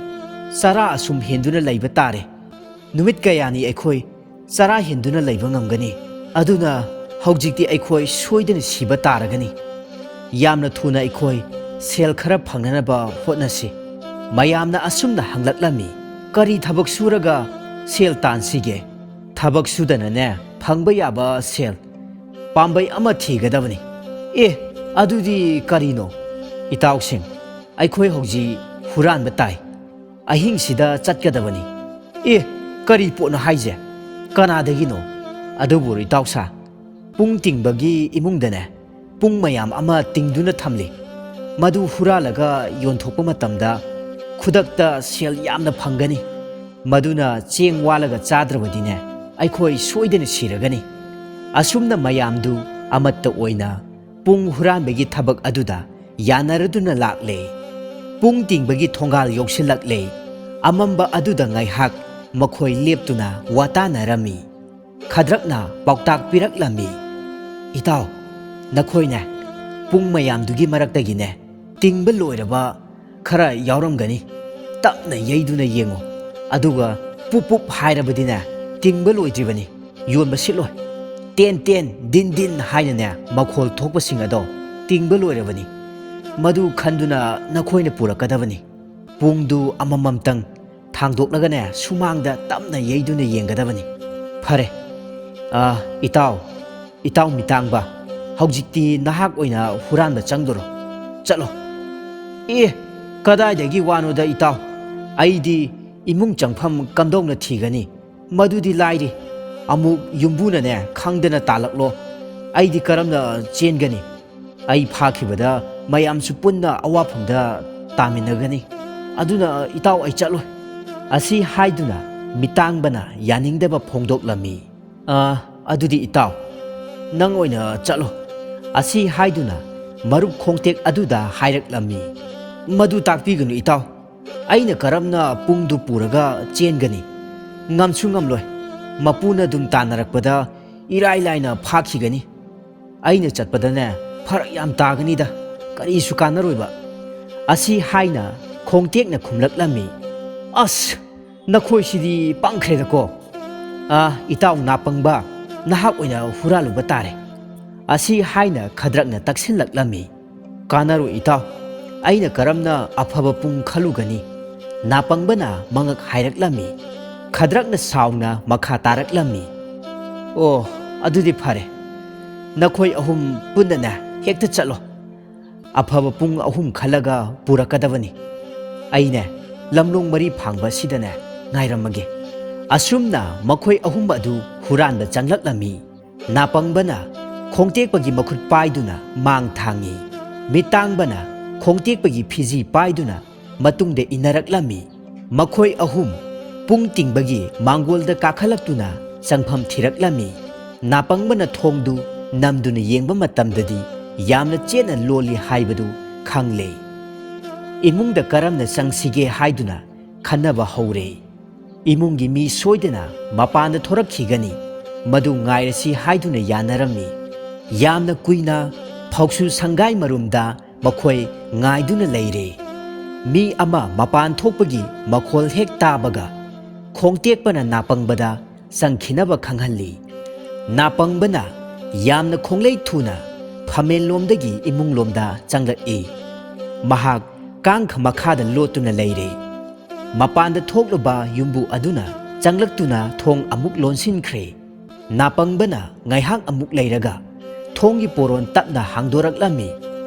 ꯆꯔꯥ ꯑꯁꯨꯝ ꯍꯦꯟꯗꯨꯅ ꯂꯩꯕ ꯇꯥꯔꯦ ꯅꯨꯃꯤꯠ ꯀꯌꯥꯅꯤ ꯑꯩꯈꯣꯏ ꯆꯔꯥ ꯍꯦꯟꯗꯨꯅ ꯂꯩꯕ ꯉꯝꯒꯅꯤ ꯑꯗꯨꯅ ꯍꯧꯖꯤꯛꯇꯤ ꯑꯩꯈꯣꯏ ꯁꯣꯏꯗꯅ ꯁꯤꯕ ꯇꯥꯔꯒꯅꯤ ꯌꯥꯝꯅ ꯊꯨꯅ ꯑꯩꯈꯣꯏ ꯁꯦල් ꯈꯔ ꯐꯪꯅꯅꯕ ꯍꯣꯠꯅꯁꯤ ꯃꯌꯥꯝꯅ ꯑꯁꯨꯝꯅ ꯍꯪꯂꯛꯂꯝꯃꯤ ꯀꯔꯤ ꯊꯕꯛ ꯁꯨꯔꯒ ꯁꯦꯜ ꯇꯥꯟꯁꯤꯒꯦ ꯊꯕꯛ ꯁꯨꯗꯅꯅꯦ ꯐꯪꯕ ꯌꯥꯕ ꯁꯦꯜ ꯄꯥꯝꯕꯩ ꯑꯃ ꯊꯤꯒꯗꯕꯅꯤ ꯑꯗꯨꯗꯤ ꯀꯔꯤꯅꯣ ꯏꯇꯥꯎꯁꯤꯡ ꯑꯩꯈꯣꯏ ꯍꯧꯖꯤꯛ ꯍꯨꯔꯥꯟꯕ ꯇꯥꯏ ꯑꯍꯤꯡꯁꯤꯗ ꯆꯠꯀꯗꯕꯅꯤ ꯀꯔꯤ ꯄꯣꯠꯅꯣ ꯍꯥꯏꯁꯦ ꯀꯅꯥꯗꯒꯤꯅꯣ ꯑꯗꯨꯕꯨ ꯏꯇꯥꯎꯁꯥ ꯄꯨꯡ ꯇꯤꯡꯕꯒꯤ ꯏꯃꯨꯡꯗꯅꯦ ꯄꯨꯡ ꯃꯌꯥꯝ ꯑꯃ ꯇꯤꯡꯗꯨꯅ ꯊꯝꯂꯤ ꯃꯗꯨ ꯍꯨꯔꯥꯜꯂꯒ ꯌꯣꯟꯊꯣꯛꯄ ꯃꯇꯝꯗ ꯈꯨꯗꯛꯇ ꯁꯦꯜ ꯌꯥꯝꯅ ꯐꯪꯒꯅꯤ ꯃꯗꯨꯅ ꯆꯦꯡ ꯋꯥꯜꯂꯒ ꯆꯥꯗ꯭ꯔꯕꯗꯤꯅꯦ ꯑꯩꯈꯣꯏ ꯁꯣꯏꯗꯅ ꯁꯤꯔꯒꯅꯤ ꯑꯁꯨꯝꯅ ꯃꯌꯥꯝꯗꯨ ꯑꯃꯠꯇ ꯑꯣꯏꯅ ꯄꯨꯡ ꯍꯨꯔꯥꯟꯕꯒꯤ ꯊꯕꯛ ꯑꯗꯨꯗ ꯌꯥꯅꯔꯗꯨꯅ ꯂꯥꯛꯂꯦ ꯄꯨꯡ ꯇꯤꯡꯕꯒꯤ ꯊꯣꯡꯒꯥꯜ ꯌꯧꯁꯤꯜꯂꯛꯂꯦ ꯑꯃꯝꯕ ꯑꯗꯨꯗ ꯉꯥꯏꯍꯥꯛ ꯃꯈꯣꯏ ꯂꯦꯞꯇꯨꯅ ꯋꯥꯇꯥꯅꯔꯝꯃꯤ ꯈꯗ꯭ꯔꯛꯅ ꯄꯥꯎꯇꯥꯛ ꯄꯤꯔꯛꯂꯝꯃꯤ ꯏꯇꯥꯎ ꯅꯈꯣꯏꯅꯦ ꯄꯨꯡ ꯃꯌꯥꯝꯗꯨꯒꯤ ꯃꯔꯛꯇꯒꯤꯅꯦ ꯇꯤꯡꯕ ꯂꯣꯏꯔꯕ ꯈꯔ ꯌꯥꯎꯔꯝꯒꯅꯤ ꯇꯞꯅ ꯌꯩꯗꯨꯅ ꯌꯦꯡꯉꯨ ꯑꯗꯨꯒ ꯄꯨꯞ ꯍꯥꯏꯔꯕꯗꯤꯅꯦ ꯇꯤꯡꯕ ꯂꯣꯏꯗ꯭ꯔꯤꯕꯅꯤ ꯌꯣꯟꯕ ꯁꯤꯠꯂꯣꯏ ꯇꯦꯟ ꯗꯤꯟ ꯍꯥꯏꯅꯅꯦ ꯃꯈꯣꯜ ꯊꯣꯛꯄꯁꯤꯡ ꯑꯗꯣ ꯇꯤꯡꯕ ꯂꯣꯏꯔꯕꯅꯤ ꯃꯗꯨ ꯈꯟꯗꯨꯅ ꯅꯈꯣꯏꯅ ꯄꯨꯔꯛꯀꯗꯕꯅꯤ ꯄꯨꯡꯗꯨ ꯑꯃꯃꯝꯇꯪ ꯊꯥꯡꯗꯣꯛꯂꯒꯅꯦ ꯁꯨꯃꯥꯡꯗ ꯇꯞꯅ ꯌꯩꯗꯨꯅ ꯌꯦꯡꯒꯗꯕꯅꯤ ꯐꯔꯦ ꯏꯇꯥꯎ ꯃꯤꯇꯥꯡꯕ ꯍꯧꯖꯤꯛꯇꯤ ꯅꯍꯥꯛ ꯑꯣꯏꯅ ꯍꯨꯔꯥꯟꯕ ꯆꯪꯗꯣꯔꯣ ꯆꯠꯂꯣ ꯀꯗꯥꯏꯗꯒꯤ ꯋꯥꯅꯣꯗ ꯏꯇꯥꯎ ꯑꯩꯗꯤ ꯏꯃꯨꯡ ꯆꯪꯐꯝ ꯀꯝꯗꯧꯅ ꯊꯤꯒꯅꯤ ꯃꯗꯨꯗꯤ लाइरी अमुक युम्बुनने खंगदना तालक्लो अꯩꯗꯤ ꯀꯔꯝꯅ ꯆꯦꯟꯒꯅꯤ ꯑꯩ ꯐꯥꯈꯤꯕꯗ ꯃꯌꯥꯝꯁꯨ ꯄꯨꯟꯅ ꯑꯋꯥꯐꯝꯗ ꯇꯥꯃꯤꯟꯅꯒꯅꯤ ꯑꯗꯨꯅ ꯏꯇꯥꯎ ꯑꯩ ꯆꯠꯂꯣꯏ ꯑꯁꯤ ꯍꯥꯏꯗꯨꯅ ꯃꯤꯇꯥꯡꯕꯅ ꯌꯥꯅꯤꯡꯗꯕ ꯐꯣꯡꯗꯣꯛꯂꯝꯃꯤ ꯑꯗꯨꯗꯤ ꯏꯇꯥꯎ ꯅꯪ ꯑꯣꯏꯅ ꯆꯠꯂꯣ ꯑꯁꯤ ꯍꯥꯏꯗꯨꯅ ꯃꯔꯨꯞ ꯈꯣꯡꯇꯦꯛ ꯑꯗꯨꯗ ꯍꯥꯏꯔꯛꯂꯝꯃꯤ ꯃꯗꯨ ꯇꯥꯛꯄꯤꯒꯅꯨ ꯏꯇꯥꯎ ꯑꯩꯅ ꯀꯔꯝꯅ ꯄꯨꯡꯗꯨ ꯄꯨꯔꯒ ꯆꯦꯟꯒꯅꯤ ꯉꯝꯁꯨ ꯉꯝꯂꯣꯏ ꯃꯄꯨꯅ ꯑꯗꯨꯝ ꯇꯥꯟꯅꯔꯛꯄꯗ ꯏꯔꯥꯏ ꯂꯥꯏꯅ ꯐꯥꯈꯤꯒꯅꯤ ꯑꯩꯅ ꯆꯠꯄꯗꯅꯦ ꯐꯔꯛ ꯌꯥꯝ ꯇꯥꯒꯅꯤꯗ ꯀꯔꯤꯁꯨ ꯀꯥꯟꯅꯔꯣꯏꯕ ꯑꯁꯤ ꯍꯥꯏꯅ ꯈꯣꯡꯇꯦꯛꯅ ꯈꯨꯝꯂꯛꯂꯝꯃꯤ ꯑꯁ ꯅꯈꯣꯏꯁꯤꯗꯤ ꯄꯪꯈ꯭ꯔꯦꯗꯀꯣ ꯏꯇꯥꯎ ꯅꯥꯄꯪꯕ ꯅꯍꯥꯛ ꯑꯣꯏꯅ ꯍꯨꯔꯥꯜꯂꯨꯕ ꯇꯥꯔꯦ ꯑꯁꯤ ꯍꯥꯏꯅ ꯈꯗ꯭ꯔꯛꯅ ꯇꯛꯁꯤꯜꯂꯛꯂꯝꯃꯤ ꯀꯥꯟꯅꯔꯣꯏ ꯏꯇꯥꯎ ꯑꯩꯅ ꯀꯔꯝꯅ ꯑꯐꯕ ꯄꯨꯡ ꯈꯜꯂꯨꯒꯅꯤ ꯅꯥꯄꯪꯕꯅ ꯃꯉꯛ ꯍꯥꯏꯔꯛꯂꯝꯃꯤ ꯈꯗ꯭ꯔꯛꯅ ꯁꯥꯎꯅ ꯃꯈꯥ ꯇꯥꯔꯛꯂꯝꯃꯤ ꯑꯣ ꯑꯗꯨꯗꯤ ꯐꯔꯦ ꯅꯈꯣꯏ ꯑꯍꯨꯝ ꯄꯨꯟꯅꯅꯦ ꯍꯦꯛꯇ ꯆꯠꯂꯣ ꯑꯐꯕ ꯄꯨꯡ 3 ꯈꯜꯂꯒ ꯄꯨꯔꯛꯀꯗꯕꯅꯤ ꯑꯩꯅꯦ ꯂꯝꯂꯣꯡ ꯃꯔꯤ ꯐꯥꯡꯕ ꯑꯁꯤꯗꯅꯦ ꯉꯥꯏꯔꯝꯃꯒꯦ ꯑꯁꯨꯝꯅ ꯃꯈꯣꯏ ꯑꯍꯨꯝ ꯑꯗꯨ ꯍꯨꯔꯥꯟꯕ ꯆꯪꯂꯛꯂꯝꯃꯤ ꯅꯥꯄꯪꯕꯅ ꯈꯣꯡꯇꯦꯛꯄꯒꯤ ꯃꯈꯨꯠ ꯄꯥꯏꯗꯨꯅ ꯃꯥꯡ ꯊꯥꯡꯉꯤ ꯃꯤꯇꯥꯡꯕꯅ ꯈꯣꯡꯇꯦꯛꯄꯒꯤ ꯐꯤꯖꯤ ꯄꯥꯏꯗꯨꯅ ꯃꯇꯨꯡꯗ ꯏꯟꯅꯔꯛꯂꯝꯃꯤ ꯃꯈꯣꯏ ꯑꯍꯨꯝ ꯄꯨꯡ ꯇꯤꯡꯕꯒꯤ ꯃꯥꯡꯒꯣꯜꯗ ꯀꯥꯈꯠꯂꯛꯇꯨꯅ ꯆꯪꯐꯝ ꯊꯤꯔꯛꯂꯝꯃꯤ ꯅꯥꯄꯪꯕꯅ ꯊꯣꯡꯗꯨ ꯅꯝꯗꯨꯅ ꯌꯦꯡꯕ ꯃꯇꯝꯗꯗꯤ ꯌꯥꯝꯅ ꯆꯦꯠꯅ ꯂꯣꯜꯂꯤ ꯍꯥꯏꯕꯗꯨ ꯈꯪꯂꯦ ꯏꯃꯨꯡꯗ ꯀꯔꯝꯅ ꯆꯪꯁꯤꯒꯦ ꯍꯥꯏꯗꯨꯅ ꯈꯟꯅꯕ ꯍꯧꯔꯦ ꯏꯃꯨꯡꯒꯤ ꯃꯤ ꯁꯣꯏꯗꯅ ꯃꯄꯥꯟꯗ ꯊꯣꯔꯛꯈꯤꯒꯅꯤ ꯃꯗꯨ ꯉꯥꯏꯔꯁꯤ ꯍꯥꯏꯗꯨꯅ ꯌꯥꯅꯔꯝꯃꯤ ꯌꯥꯝꯅ ꯀꯨꯏꯅ ꯐꯧꯁꯨ ꯁꯪꯒꯥꯏ ꯃꯔꯨꯝꯗ ꯃꯈꯣꯏ ꯉꯥꯏꯗꯨꯅ ꯂꯩꯔꯦ ꯃꯤ ꯑꯃ ꯃꯄꯥꯟ ꯊꯣꯛꯄꯒꯤ ꯃꯈꯣꯜ ꯍꯦꯛ ꯇꯥꯕꯒ ꯈꯣꯡꯇꯦꯛꯄꯅ ꯅꯥꯄꯪꯕꯗ ꯆꯪꯈꯤꯅꯕ ꯈꯪꯍꯜꯂꯤ ꯅꯥꯄꯪꯕꯅ ꯌꯥꯝꯅ ꯈꯣꯡꯂꯩ ꯊꯨꯅ ꯐꯃꯦꯟꯂꯣꯝꯗꯒꯤ ꯏꯃꯨꯡꯂꯣꯝꯗ ꯆꯪꯂꯛꯏ ꯃꯍꯥꯛ ꯀꯥꯡꯈ ꯃꯈꯥꯗ ꯂꯣꯠꯇꯨꯅ ꯂꯩꯔꯦ ꯃꯄꯥꯟꯗ ꯊꯣꯛꯂꯨꯕ ꯌꯨꯝꯕꯨ ꯑꯗꯨꯅ ꯆꯪꯂꯛꯇꯨꯅ ꯊꯣꯡ ꯑꯃꯨꯛ ꯂꯣꯟꯁꯤꯟꯈ꯭ꯔꯦ ꯅꯥꯄꯪꯕꯅ ꯉꯥꯏꯍꯥꯛ ꯑꯃꯨꯛ ꯂꯩꯔꯒ ꯊꯣꯡꯒꯤ ꯄꯣꯔꯣꯟ ꯇꯞꯅ ꯍꯥꯡꯗꯣꯔꯛꯂꯝꯃꯤ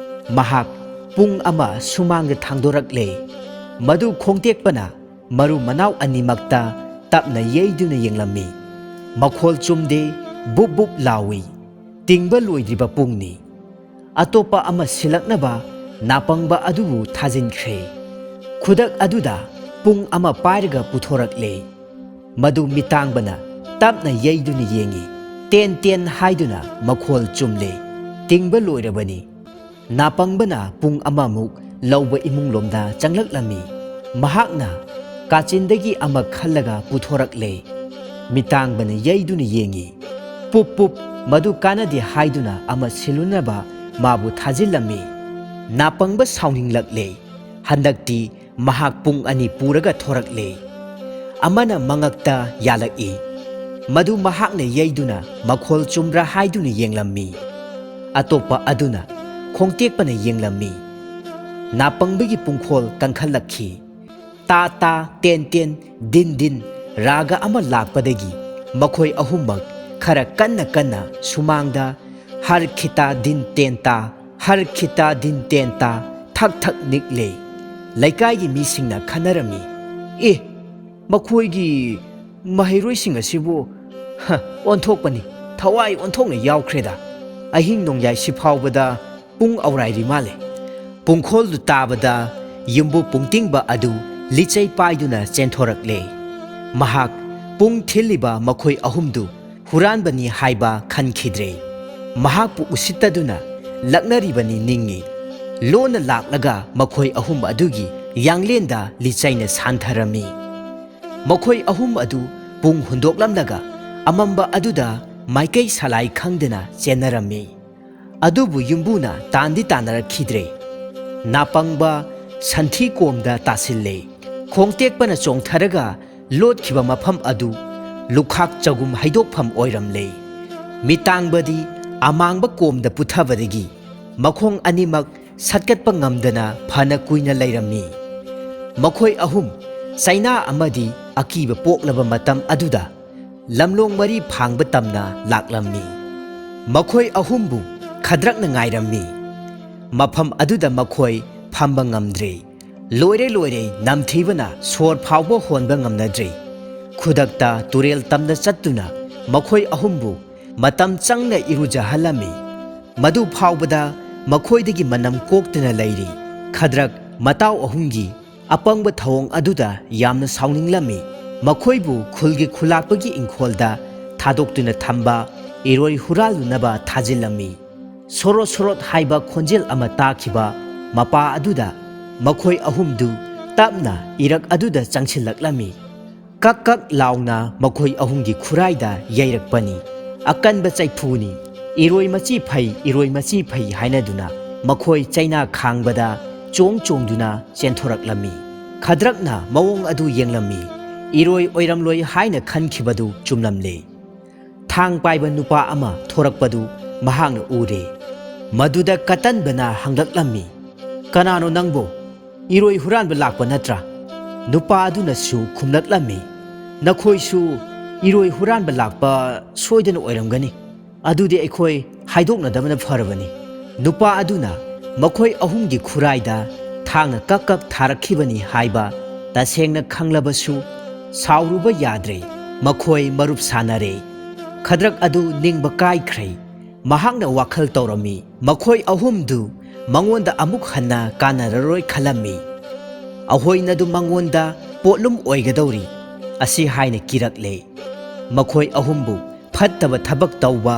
ꯃꯍꯥꯛ ꯄꯨꯡ ꯑꯃ ꯁꯨꯃꯥꯡꯗ ꯊꯥꯡꯗꯣꯔꯛꯂꯦ ꯃꯗꯨ ꯈꯣꯡꯇꯦꯛꯄꯅ ꯃꯔꯨ ꯃꯅꯥꯎ ꯑꯅꯤꯃꯛꯇ ꯇꯞꯅ ꯌꯩꯗꯨꯅ ꯌꯦꯡꯂꯝꯃꯤ ꯃꯈꯣꯜ ꯆꯨꯝꯗꯦ ꯕꯨꯞ ꯕꯨꯞ ꯂꯥꯎꯏ ꯇꯤꯡꯕ ꯂꯣꯏꯗ꯭ꯔꯤꯕ ꯄꯨꯡꯅꯤ ꯑꯇꯣꯞꯄ ꯑꯃ ꯁꯤꯜꯂꯛꯅꯕ ꯅꯥꯄꯪꯕ ꯑꯗꯨꯕꯨ ꯊꯥꯖꯤꯟꯈ꯭ꯔꯦ ꯈꯨꯗꯛ ꯑꯗꯨꯗ ꯄꯨꯡ ꯑꯃ ꯄꯥꯏꯔꯒ ꯄꯨꯊꯣꯔꯛꯂꯦ ꯃꯗꯨ ꯃꯤꯇꯥꯡꯕꯅ ꯇꯞꯅ ꯌꯩꯗꯨꯅ ꯌꯦꯡꯉꯤ ꯇꯦꯟ ꯇꯦꯟ ꯍꯥꯏꯗꯨꯅ ꯃꯈꯣꯜ ꯆꯨꯝꯂꯦ ꯇꯤꯡꯕ ꯂꯣꯏꯔꯕꯅꯤ ꯅꯥꯄꯪꯕꯅ ꯄꯨꯡ ꯑꯃꯃꯨꯛ ꯂꯧꯕ ꯏꯃꯨꯡꯂꯣꯝꯗ ꯆꯪꯂꯛꯂꯝꯃꯤ ꯃꯍꯥꯛꯅ ꯀꯥꯆꯤꯟꯗꯒꯤ ꯑꯃ ꯈꯜꯂꯒ ꯄꯨꯊꯣꯔꯛꯂꯦ ꯃꯤꯇꯥꯡꯕꯅ ꯌꯩꯗꯨꯅ ꯌꯦꯡꯉꯤ ꯄꯨꯞ ꯄꯨꯞ ꯃꯗꯨ ꯀꯥꯟꯅꯗꯦ ꯍꯥꯏꯗꯨꯅ ꯑꯃ ꯁꯤꯜꯂꯨꯅꯕ ꯃꯥꯕꯨ ꯊꯥꯖꯤꯜꯂꯝꯃꯤ ꯅꯥꯄꯪꯕ ꯁꯥꯎꯅꯤꯡꯂꯛꯂꯦ ꯍꯟꯗꯛꯇꯤ ꯃꯍꯥꯛ ꯄꯨꯡ 2 ꯄꯨꯔꯒ ꯊꯣꯔꯛꯂꯦ ꯑꯃꯅ ꯃꯉꯛꯇ ꯌꯥꯜꯂꯛꯏ ꯃꯗꯨ ꯃꯍꯥꯛꯅ ꯌꯩꯗꯨꯅ ꯃꯈꯣꯜ ꯆꯨꯝꯕ꯭ꯔꯥ ꯍꯥꯏꯗꯨꯅ ꯌꯦꯡꯂꯝꯃꯤ ꯑꯇꯣꯞꯄ ꯑꯗꯨꯅ ꯈꯣꯡꯇꯦꯛꯄꯅ ꯌꯦꯡꯂꯝꯃꯤ ꯅꯥꯄꯪꯕꯒꯤ ꯄꯨꯡꯈꯣꯜ ꯀꯟꯈꯠꯂꯛꯈꯤ ꯇꯥ ꯇꯥ ꯇꯦꯟ ꯇꯦꯟ ꯗꯤꯟ ꯗꯤꯟ ꯔꯥꯒ ꯑꯃ ꯂꯥꯛꯄꯗꯒꯤ ꯃꯈꯣꯏ ꯑꯍꯨꯝꯃꯛ खरा कन्ना कन्ना सुमांगदा हर खिता दिन तेंता हर खिता दिन तेंता थक थक निकले लैकाई मीसिंगना खनरमी ए मखोईगी महैरोइसिंग असिबो ओंथोकपनी थवाई ओंथोकना यावख्रेदा अहिंग नोंयाई सिफावबदा पुंग औराइरि माले पुंखोल ताबदा युम्बु पुंगतिंगबा अदु लिचै पाइदुना चेंथोरकले महाक पुंग थिलिबा मखोई अहुमदु हुरानबनी हाइबा खनखिद्रे महाकपु उसित्तदुना लक्नरिबनी निंगी लोन लाक्लगा मखोई अहुम अदुगी यांगलेंदा लिचैना सान्थरमी मखोई अहुम अदु पुंग हुंदोकलमलगा अमंबा अदुदा माइकै सलाई खंगदना चेनरमी अदुबु युम्बुना तांदी तानरखिद्रे नापंगबा संथी कोमदा तासिल्ले खोंगतेकपना चोंगथरगा लोटखिबा मफम अदु लुखाक चगुम हाइदोकफम ओइरमले मितांगबदी अमांगबा कोमदा पुथबदगी मखोंग अनिमक सत्कतपा ngamdana फना कुइना लैरमी मखोई अहुम चाइना अमदी अकीबा पोकलबा मतम अदुदा लमलोंग मरी फांगबा तमना लाक्लम्मी मखोई अहुमबु खद्रकना ngairami मफम अदुदा मखोई फंबा ngamdre लोइरे लोइरे नमथीबना सोर फावबा होनबा ngamnadre खुदकता तुरेल तमना चत्तुना मखोई अहुमबु मतम चंगना इरुजहलमी मदु फावबदा मखोईदगी मनम कोक्तना लैरी खद्रक ꯃꯇꯥꯎ ꯑꯍꯨꯝꯒꯤ ꯑꯄꯪꯕ ꯊꯧꯑꯣꯡ ꯑꯗꯨꯗ ꯌꯥꯝꯅ ꯁꯥꯎꯅꯤꯡꯂꯝꯃꯤ꯫ ꯃꯈꯣꯏꯕꯨ ꯈꯨꯜꯒꯤ ꯈꯨꯜꯂꯥꯛꯄꯒꯤ ꯏꯪꯈꯣꯜꯗ ꯊꯥꯗꯣꯛꯇꯨꯅ ꯊꯝꯕ ꯏꯔꯣꯏ ꯍꯨꯔꯥꯜꯂꯨꯅꯕ ꯊꯥꯖꯤꯜꯂꯝꯃꯤ꯫ ꯁꯣꯔꯣꯠ ꯁꯣꯔꯣꯠ ꯍꯥꯏꯕ ꯈꯣꯟꯖꯦꯜ ꯑꯃ ꯇꯥꯈꯤꯕ ꯃꯄꯥ ꯑꯗꯨꯗ ꯃꯈꯣꯏ ꯑꯍꯨꯝꯗꯨ ꯇꯞꯅ ꯏꯔꯛ ꯑꯗꯨꯗ ꯆꯪꯁꯤꯜꯂꯛꯂꯝꯃꯤ꯫ ꯀꯛ ꯀꯛ ꯂꯥꯎꯅ ꯃꯈꯣꯏ ꯑꯍꯨꯝꯒꯤ ꯈꯨꯔꯥꯏꯗ ꯌꯩꯔꯛꯄꯅꯤ꯫ ꯑꯀꯟꯕ ꯆꯩꯐꯨꯅꯤ꯫ ꯏꯔꯣꯏ ꯃꯆꯤ ꯐꯩ, ꯏꯔꯣꯏ ꯃꯆꯤ ꯐꯩ ꯍꯥꯏꯅꯗꯨꯅ ꯃꯈꯣꯏ ꯆꯩꯅꯥ ꯈꯥꯡꯕꯗ ꯆꯣꯡ ꯆꯣꯡꯗꯨꯅ ꯆꯦꯟꯊꯣꯔꯛꯂꯝꯃꯤ꯫ ꯈꯗ꯭ꯔꯛꯅ ꯃꯑꯣꯡ ꯑꯗꯨ ꯌꯦꯡꯂꯝꯃꯤ꯫ ꯏꯔꯣꯏ ꯑꯣꯏꯔꯝꯂꯣꯏ ꯍꯥꯏꯅ ꯈꯟꯈꯤꯕꯗꯨ ꯆꯨꯝꯂꯝꯂꯦ꯫ ꯊꯥꯡ ꯄꯥꯏꯕ ꯅꯨꯄꯥ ꯑꯃ ꯊꯣꯔꯛꯄꯗꯨ ꯃꯍꯥꯛꯅ ꯎꯔꯦ꯫ ꯃꯗꯨꯗ ꯀꯇꯟꯕꯅ ꯍꯪꯂꯛꯂꯝꯃꯤ, "ꯀꯅꯥꯅꯣ ꯅꯪꯕꯨ? ꯏꯔꯣꯏ ꯍꯨꯔꯥꯟꯕ ꯂꯥꯛꯄ ꯅꯠꯇ꯭ꯔꯥ?" ꯅꯨꯄꯥ ꯑꯗꯨꯅꯁꯨ ꯈꯨꯝꯂꯛꯂꯝꯃꯤ, "ꯅꯈꯣꯏꯁꯨ ꯏꯔꯣꯏ ꯍꯨꯔꯥꯟꯕ ꯂꯥꯛꯄ ꯁꯣꯏꯗꯅ ꯑꯣꯏꯔꯝꯒꯅꯤ꯫ ꯑꯗꯨꯗꯤ ꯑꯩꯈꯣꯏ ꯍꯥꯏꯗꯣꯛꯅꯗꯕꯅ ꯐꯔꯕꯅꯤ." ꯅꯨꯄꯥ ꯑꯗꯨꯅ ꯃꯈꯣꯏ ꯑꯍꯨꯝꯒꯤ ꯈꯨꯔꯥꯏꯗ ꯊꯥꯡꯅ ꯀꯛ ꯀꯛ ꯊꯥꯔꯛꯈꯤꯕꯅꯤ ꯍꯥꯏꯕ ꯇꯁꯦꯡꯅ ꯈꯪꯂꯕꯁꯨ ꯁꯥꯎꯔꯨꯕ ꯌꯥꯗ꯭ꯔꯦ꯫ ꯃꯈꯣꯏ ꯃꯔꯨꯞ ꯁꯥꯟꯅꯔꯦ꯫ ꯈꯗ꯭ꯔꯛ ꯑꯗꯨ ꯅꯤꯡꯕ ꯀꯥꯏꯈ꯭ꯔꯦ꯫ ꯃꯍꯥꯛꯅ ꯋꯥꯈꯜ ꯇꯧꯔꯝꯃꯤ, ꯃꯈꯣꯏ ꯑꯍꯨꯝꯗꯨ ꯃꯉꯣꯟꯗ ꯑꯃꯨꯛ ꯍꯟꯅ ꯀꯥꯟꯅꯔꯔꯣꯏ ꯈꯜꯂꯝꯃꯤ꯫ ꯑꯍꯣꯏꯅꯗꯨ ꯃꯉꯣꯟꯗ ꯄꯣꯠꯂꯨꯝ ꯑꯣꯏꯒꯗꯧꯔꯤ ꯑꯁꯤ ꯍꯥꯏꯅ ꯀꯤꯔꯛꯂꯦ꯫ ꯃꯈꯣꯏ ꯑꯍꯨꯝꯕꯨ ꯐꯠꯇꯕ ꯊꯕꯛ ꯇꯧꯕ,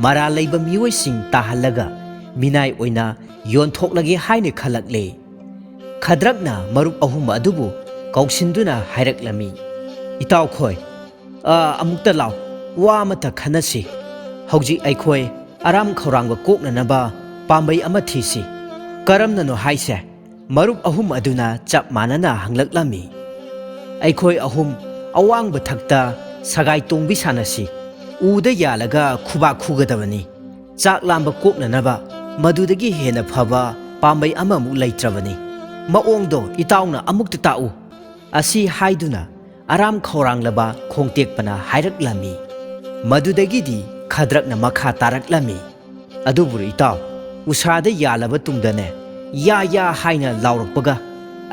ꯃꯔꯥꯜ ꯂꯩꯕ ꯃꯤꯑꯣꯏꯁꯤꯡ ꯇꯥꯍꯜꯂꯒ ꯃꯤꯅꯥꯏ ꯑꯣꯏꯅ ꯌꯣꯟꯊꯣꯛꯂꯒꯦ ꯍꯥꯏꯅ ꯈꯜꯂꯛꯂꯦ꯫ ꯈꯗ꯭ꯔꯛꯅ ꯃꯔꯨꯞ ꯑꯍꯨꯝ ꯑꯗꯨꯕꯨ ꯀꯧꯁꯤꯟꯗꯨꯅ ꯍꯥꯏꯔꯛꯂꯝꯃꯤ, "ꯏꯇꯥꯎꯈꯣꯏ, ꯑꯃꯨꯛꯇ ꯂꯥꯎ, ꯋꯥ ꯑꯃꯇ ꯈꯟꯅꯁꯤ꯫ ꯍꯧꯖꯤꯛ ꯑꯩꯈꯣꯏ ꯑꯔꯥꯝ ꯈꯧꯔꯥꯡꯕ ꯀꯣꯛꯅꯅꯕ ꯄꯥꯝꯕꯩ ꯑꯃ ꯊꯤꯁꯤ." "ꯀꯔꯝꯅꯅꯣ ꯍꯥꯏꯁꯦ?" ꯃꯔꯨꯞ ꯑꯍꯨꯝ ꯑꯗꯨꯅ ꯆꯞ ꯃꯥꯟꯅꯅ ꯍꯪꯂꯛꯂꯝꯃꯤ꯫ "ꯑꯩꯈꯣꯏ ꯑꯍꯨꯝ ꯑꯋꯥꯡꯕ ꯊꯛꯇ ꯁꯒꯥꯏ ꯇꯣꯡꯕꯤ ꯁꯥꯟꯅꯁꯤ꯫ ꯎꯗ ꯌꯥꯜꯂꯒ ꯈꯨꯕꯥꯛ ꯈꯨꯒꯗꯕꯅꯤ꯫ ꯆꯥꯛ ꯂꯥꯝꯕ ꯀꯣꯛꯅꯅꯕ ꯃꯗꯨꯗꯒꯤ ꯍꯦꯟꯅ ꯐꯕ ꯄꯥꯝꯕꯩ ꯑꯃꯃꯨꯛ ꯂꯩꯇ꯭ꯔꯕꯅꯤ꯫ ꯃꯑꯣꯡꯗꯣ ꯏꯇꯥꯎꯅ ꯑꯃꯨꯛꯇ ꯇꯥꯛꯎ." ꯑꯁꯤ ꯍꯥꯏꯗꯨꯅ ꯑꯔꯥꯝ ꯈꯧꯔꯥꯡꯂꯕ ꯈꯣꯡꯇꯦꯛꯄꯅ ꯍꯥꯏꯔꯛꯂꯝꯃꯤ꯫ ꯃꯗꯨꯗꯒꯤꯗꯤ ꯈꯗ꯭ꯔꯛꯅ ꯃꯈꯥ ꯇꯥꯔꯛꯂꯝꯃꯤ, "ꯑꯗꯨꯕꯨ ꯏꯇꯥꯎ, ꯎꯁꯥꯗ ꯌꯥꯜꯂꯕ ꯇꯨꯡꯗꯅꯦ, ꯌꯥ ꯌꯥ ꯍꯥꯏꯅ ꯂꯥꯎꯔꯛꯄꯒ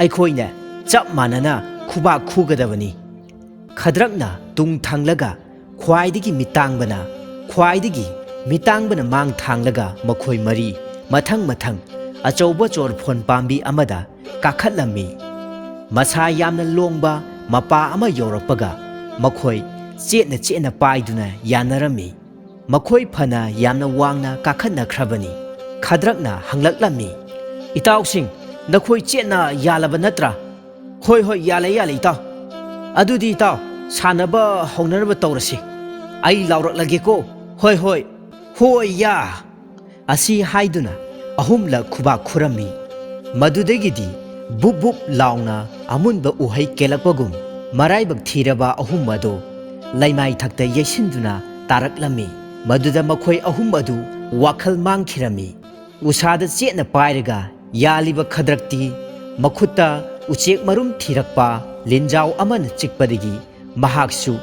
ꯑꯩꯈꯣꯏꯅ ꯆꯞ ꯃꯥꯟꯅꯅ ꯈꯨꯕꯥꯛ ꯈꯨꯒꯗꯕꯅꯤ." ꯈꯗ꯭ꯔꯛꯅ ꯇꯨꯡ ꯊꯪꯂꯒ ꯈ꯭ꯋꯥꯏꯗꯒꯤ ꯃꯤꯇꯥꯡꯕꯅ ꯃꯥꯡ ꯊꯥꯡꯂꯒ ꯃꯈꯣꯏ ꯃꯔꯤ ꯃꯊꯪ ꯃꯊꯪ ꯑꯆꯧꯕ ꯆꯣꯔꯐꯣꯟ ꯄꯥꯝꯕꯤ ꯑꯃꯗ ꯀꯥꯈꯠꯂꯝꯃꯤ꯫ ꯃꯁꯥ ꯌꯥꯝꯅ ꯂꯣꯡꯕ ꯃꯄꯥ ꯑꯃ ꯌꯧꯔꯛꯄꯒ ꯃꯈꯣꯏ ꯆꯦꯠꯅ ꯆꯦꯠꯅ ꯄꯥꯏꯗꯨꯅ ꯌꯥꯅꯔꯝꯃꯤ꯫ ꯃꯈꯣꯏ ꯐꯅ ꯌꯥꯝꯅ ꯋꯥꯡꯅ ꯀꯥꯈꯠꯅꯈ꯭ꯔꯕꯅꯤ꯫ ꯈꯗ꯭ꯔꯛꯅ ꯍꯪꯂꯛꯂꯝꯃꯤ, "ꯏꯇꯥꯎꯁꯤꯡ, ꯅꯈꯣꯏ ꯆꯦꯠꯅ ꯌꯥꯜꯂꯕ ꯅꯠꯇ꯭ꯔꯥ?" "ꯍꯣꯏ ꯍꯣꯏ, ꯌꯥꯜꯂꯦ ꯌꯥꯜꯂꯦ ꯏꯇꯥꯎ." "ꯑꯗꯨꯗꯤ ꯏꯇꯥꯎ, ꯁꯥꯟꯅꯕ ꯍꯧꯅꯅꯕ ꯇꯧꯔꯁꯤ꯫ ꯑꯩ ꯂꯥꯎꯔꯛꯂꯒꯦꯀꯣ, ꯍꯣꯏ ꯍꯣꯏ, ꯍꯣꯏ ꯌꯥ." ꯑꯁꯤ ꯍꯥꯏꯗꯨꯅ ꯑꯍꯨꯝꯂꯛ ꯈꯨꯕꯥꯛ ꯈꯨꯔꯝꯃꯤ꯫ ꯃꯗꯨꯗꯒꯤꯗꯤ ꯕꯨꯞ ꯕꯨꯞ ꯂꯥꯎꯅ ꯑꯃꯨꯟꯕ ꯎꯍꯩ ꯀꯦꯜꯂꯛꯄꯒꯨꯝ ꯃꯔꯥꯏꯕꯛ ꯊꯤꯔꯕ ꯑꯍꯨꯝ ꯑꯗꯨ ꯂꯩꯃꯥꯏ ꯊꯛꯇ ꯌꯩꯁꯤꯟꯗꯨꯅ ꯇꯥꯔꯛꯂꯝꯃꯤ꯫ ꯃꯗꯨꯗ ꯃꯈꯣꯏ ꯑꯍꯨꯝ ꯑꯗꯨ ꯋꯥꯈꯜ ꯃꯥꯡꯈꯤꯔꯝꯃꯤ꯫ ꯎꯁꯥꯗ ꯆꯦꯠꯅ ꯄꯥꯏꯔꯒ ꯌꯥꯜꯂꯤꯕ ꯈꯗ꯭ꯔꯛꯇꯤ ꯃꯈꯨꯠꯇ ꯎꯆꯦꯛ ꯃꯔꯨꯝ ꯊꯤꯔꯛꯄ ꯂꯤꯟꯖꯥꯎ ꯑꯃꯅ ꯆꯤꯛꯄꯗꯒꯤ ꯃꯍꯥꯛꯁꯨ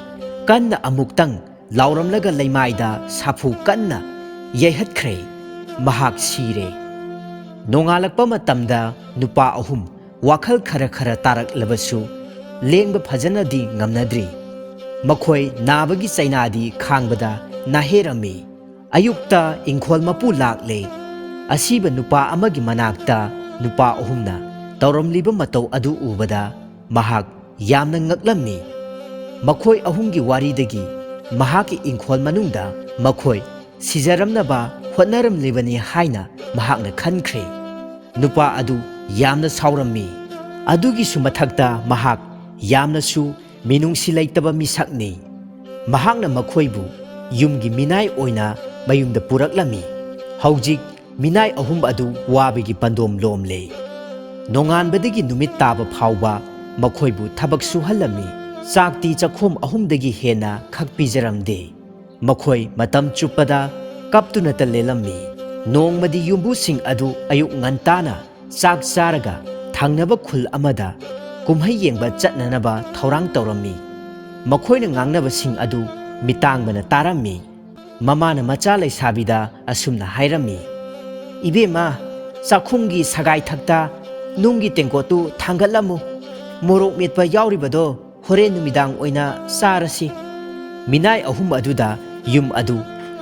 ꯀꯟꯅ ꯑꯃꯨꯛꯇꯪ ꯂꯥꯎꯔꯝꯂꯒ ꯂꯩꯃꯥꯏꯗ ꯁꯥꯐꯨ ꯀꯟꯅ ꯌꯩꯍꯠꯈ꯭ꯔꯦ꯫ ꯃꯍꯥꯛ ꯁꯤꯔꯦ꯫ ꯅꯣꯡꯉꯥꯜꯂꯛꯄ ꯃꯇꯝꯗ ꯅꯨꯄꯥ ꯑꯍꯨꯝ ꯋꯥꯈꯜ ꯈꯔ ꯈꯔ ꯇꯥꯔꯛꯂꯕꯁꯨ ꯂꯦꯡꯕ ꯐꯖꯅꯗꯤ ꯉꯝꯅꯗ꯭ꯔꯤ꯫ ꯃꯈꯣꯏ ꯅꯥꯕꯒꯤ ꯆꯩꯅꯥꯗꯤ ꯈꯥꯡꯕꯗ ꯅꯥꯍꯦꯔꯝꯃꯤ꯫ ꯑꯌꯨꯛꯇ ꯏꯪꯈꯣꯜ ꯃꯄꯨ ꯂꯥꯛꯂꯦ꯫ ꯑꯁꯤꯕ ꯅꯨꯄꯥ ꯑꯃꯒꯤ ꯃꯅꯥꯛꯇ ꯅꯨꯄꯥ ꯑꯍꯨꯝꯅ ꯇꯧꯔꯝꯂꯤꯕ ꯃꯇꯧ ꯑꯗꯨ ꯎꯕꯗ ꯃꯍꯥꯛ ꯌꯥꯝꯅ ꯉꯛꯂꯝꯃꯤ꯫ ꯃꯈꯣꯏ ꯑꯍꯨꯝꯒꯤ ꯋꯥꯔꯤꯗꯒꯤ ꯃꯍꯥꯛꯀꯤ ꯏꯪꯈꯣꯜ ꯃꯅꯨꯡꯗ ꯃꯈꯣꯏ ꯁꯤꯖꯔꯝꯅꯕ ꯍꯣꯠꯅꯔꯝꯂꯤꯕꯅꯤ ꯍꯥꯏꯅ ꯃꯍꯥꯛꯅ ꯈꯟꯈ꯭ꯔꯦ꯫ ꯅꯨꯄꯥ ꯑꯗꯨ ꯌꯥꯝꯅ ꯁꯥꯎꯔꯝꯃꯤ꯫ ꯑꯗꯨꯒꯤꯁꯨ ꯃꯊꯛꯇ ꯃꯍꯥꯛ ꯌꯥꯝꯅꯁꯨ ꯃꯤꯅꯨꯡꯁꯤ ꯂꯩꯇꯕ ꯃꯤꯁꯛꯅꯤ꯫ ꯃꯍꯥꯛꯅ ꯃꯈꯣꯏꯕꯨ ꯌꯨꯝꯒꯤ ꯃꯤꯅꯥꯏ ꯑꯣꯏꯅ ꯃꯌꯨꯝꯗ ꯄꯨꯔꯛꯂꯝꯃꯤ꯫ ꯍꯧꯖꯤꯛ ꯃꯤꯅꯥꯏ ꯑꯍꯨꯝ ꯑꯗꯨ ꯋꯥꯕꯒꯤ ꯄꯟꯗꯣꯝ ꯂꯣꯝꯂꯦ꯫ ꯅꯣꯡꯉꯥꯟꯕꯗꯒꯤ ꯅꯨꯃꯤꯠ ꯇꯥꯕ ꯐꯥꯎꯕ ꯃꯈꯣꯏꯕꯨ ꯊꯕꯛ ꯁꯨꯍꯜꯂꯝꯃꯤ꯫ ꯆꯥꯛꯇꯤ ꯆꯥꯈꯣꯝ ꯑꯍꯨꯝꯗꯒꯤ ꯍꯦꯟꯅ ꯈꯛ ꯄꯤꯖꯔꯝꯗꯦ꯫ ꯃꯈꯣꯏ ꯃꯇꯝ ꯆꯨꯞꯄꯗ ꯀꯞꯇꯨꯅꯇ ꯂꯦꯜꯂꯝꯃꯤ꯫ ꯅꯣꯡꯃꯗꯤ ꯌꯨꯝꯕꯨꯁꯤꯡ ꯑꯗꯨ ꯑꯌꯨꯛ ꯉꯟꯇꯥꯅ ꯆꯥꯛ ꯆꯥꯔꯒ ꯊꯪꯅꯕ ꯈꯨꯜ ꯑꯃꯗ ꯀꯨꯝꯍꯩ ꯌꯦꯡꯕ ꯆꯠꯅꯅꯕ ꯊꯧꯔꯥꯡ ꯇꯧꯔꯝꯃꯤ꯫ ꯃꯈꯣꯏꯅ ꯉꯥꯡꯅꯕꯁꯤꯡ ꯑꯗꯨ ꯃꯤꯇꯥꯡꯕꯅ ꯇꯥꯔꯝꯃꯤ꯫ ꯃꯃꯥꯅ ꯃꯆꯥ ꯂꯩꯁꯥꯕꯤꯗ ꯑꯁꯨꯝꯅ ꯍꯥꯏꯔꯝꯃꯤ, "ꯏꯕꯦꯝꯃ, ꯆꯥꯛꯈꯨꯝꯒꯤ ꯁꯒꯥꯏ ꯊꯛꯇ ꯅꯨꯡꯒꯤ ꯇꯦꯡꯀꯣꯠꯇꯨ ꯊꯥꯡꯒꯠꯂꯝꯃꯨ꯫ ꯃꯣꯔꯣꯛ ꯃꯦꯠꯄ ꯌꯥꯎꯔꯤꯕꯗꯣ ꯍꯣꯔꯦꯟ ꯅꯨꯃꯤꯗꯥꯡ ꯑꯣꯏꯅ ꯆꯥꯔꯁꯤ." ꯃꯤꯅꯥꯏ ꯑꯍꯨꯝ ꯑꯗꯨꯗ ꯌꯨꯝ ꯑꯗꯨ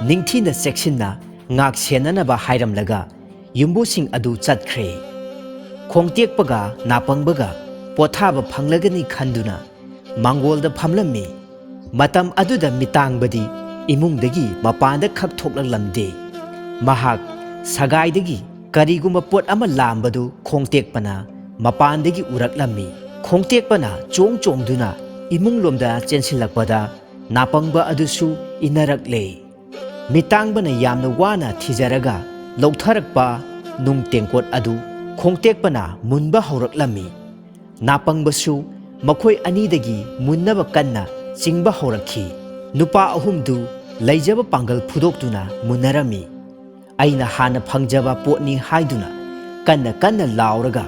ꯅꯤꯡꯊꯤꯅ ꯆꯦꯛꯁꯤꯟꯅ ꯉꯥꯛ ꯁꯦꯟꯅꯅꯕ ꯍꯥꯏꯔꯝꯂꯒ ꯌꯨꯝꯕꯨꯁꯤꯡ ꯑꯗꯨ ꯆꯠꯈ꯭ꯔꯦ꯫ ꯈꯣꯡꯇꯦꯛꯄꯒ ꯅꯥꯄꯪꯕꯒ ꯄꯣꯊꯥꯕ ꯐꯪꯂꯒꯅꯤ ꯈꯟꯗꯨꯅ ꯃꯥꯡꯒꯣꯜꯗ ꯐꯝꯂꯝꯃꯤ꯫ ꯃꯇꯝ ꯑꯗꯨꯗ ꯃꯤꯇꯥꯡꯕꯗꯤ ꯏꯃꯨꯡꯗꯒꯤ ꯃꯄꯥꯟꯗ ꯈꯛ ꯊꯣꯛꯂꯛꯂꯝꯗꯦ꯫ ꯃꯍꯥꯛ ꯁꯒꯥꯏꯗꯒꯤ ꯀꯔꯤꯒꯨꯝꯕ ꯄꯣꯠ ꯑꯃ ꯂꯥꯝꯕꯗꯨ ꯈꯣꯡꯇꯦꯛꯄꯅ ꯃꯄꯥꯟꯗꯒꯤ ꯎꯔꯛꯂꯝꯃꯤ꯫ ꯈꯣꯡꯇꯦꯛꯄꯅ ꯆꯣꯡ ꯆꯣꯡꯗꯨꯅ ꯏꯃꯨꯡꯂꯣꯝꯗ ꯆꯦꯟꯁꯤꯜꯂꯛꯄꯗ ꯅꯥꯄꯪꯕ ꯑꯗꯨꯁꯨ ꯏꯟꯅꯔꯛꯂꯦ꯫ ꯃꯤꯇꯥꯡꯕꯅ ꯌꯥꯝꯅ ꯋꯥꯅ ꯊꯤꯖꯔꯒ ꯂꯧꯊꯔꯛꯄ ꯅꯨꯡ ꯇꯦꯡꯀꯣꯠ ꯑꯗꯨ ꯈꯣꯡꯇꯦꯛꯄꯅ ꯃꯨꯟꯕ ꯍꯧꯔꯛꯂꯝꯃꯤ꯫ ꯅꯥꯄꯪꯕꯁꯨ ꯃꯈꯣꯏ ꯑꯅꯤꯗꯒꯤ ꯃꯨꯟꯅꯕ ꯀꯟꯅ ꯆꯤꯡꯕ ꯍꯧꯔꯛꯈꯤ꯫ ꯅꯨꯄꯥ ꯑꯍꯨꯝꯗꯨ ꯂꯩꯖꯕ ꯄꯥꯡꯒꯜ ꯐꯨꯗꯣꯛꯇꯨꯅ ꯃꯨꯟꯅꯔꯝꯃꯤ꯫ ꯑꯩꯅ ꯍꯥꯟꯅ ꯐꯪꯖꯕ ꯄꯣꯠꯅꯤ ꯍꯥꯏꯗꯨꯅ ꯀꯟꯅ ꯀꯟꯅ ꯂꯥꯎꯔꯒ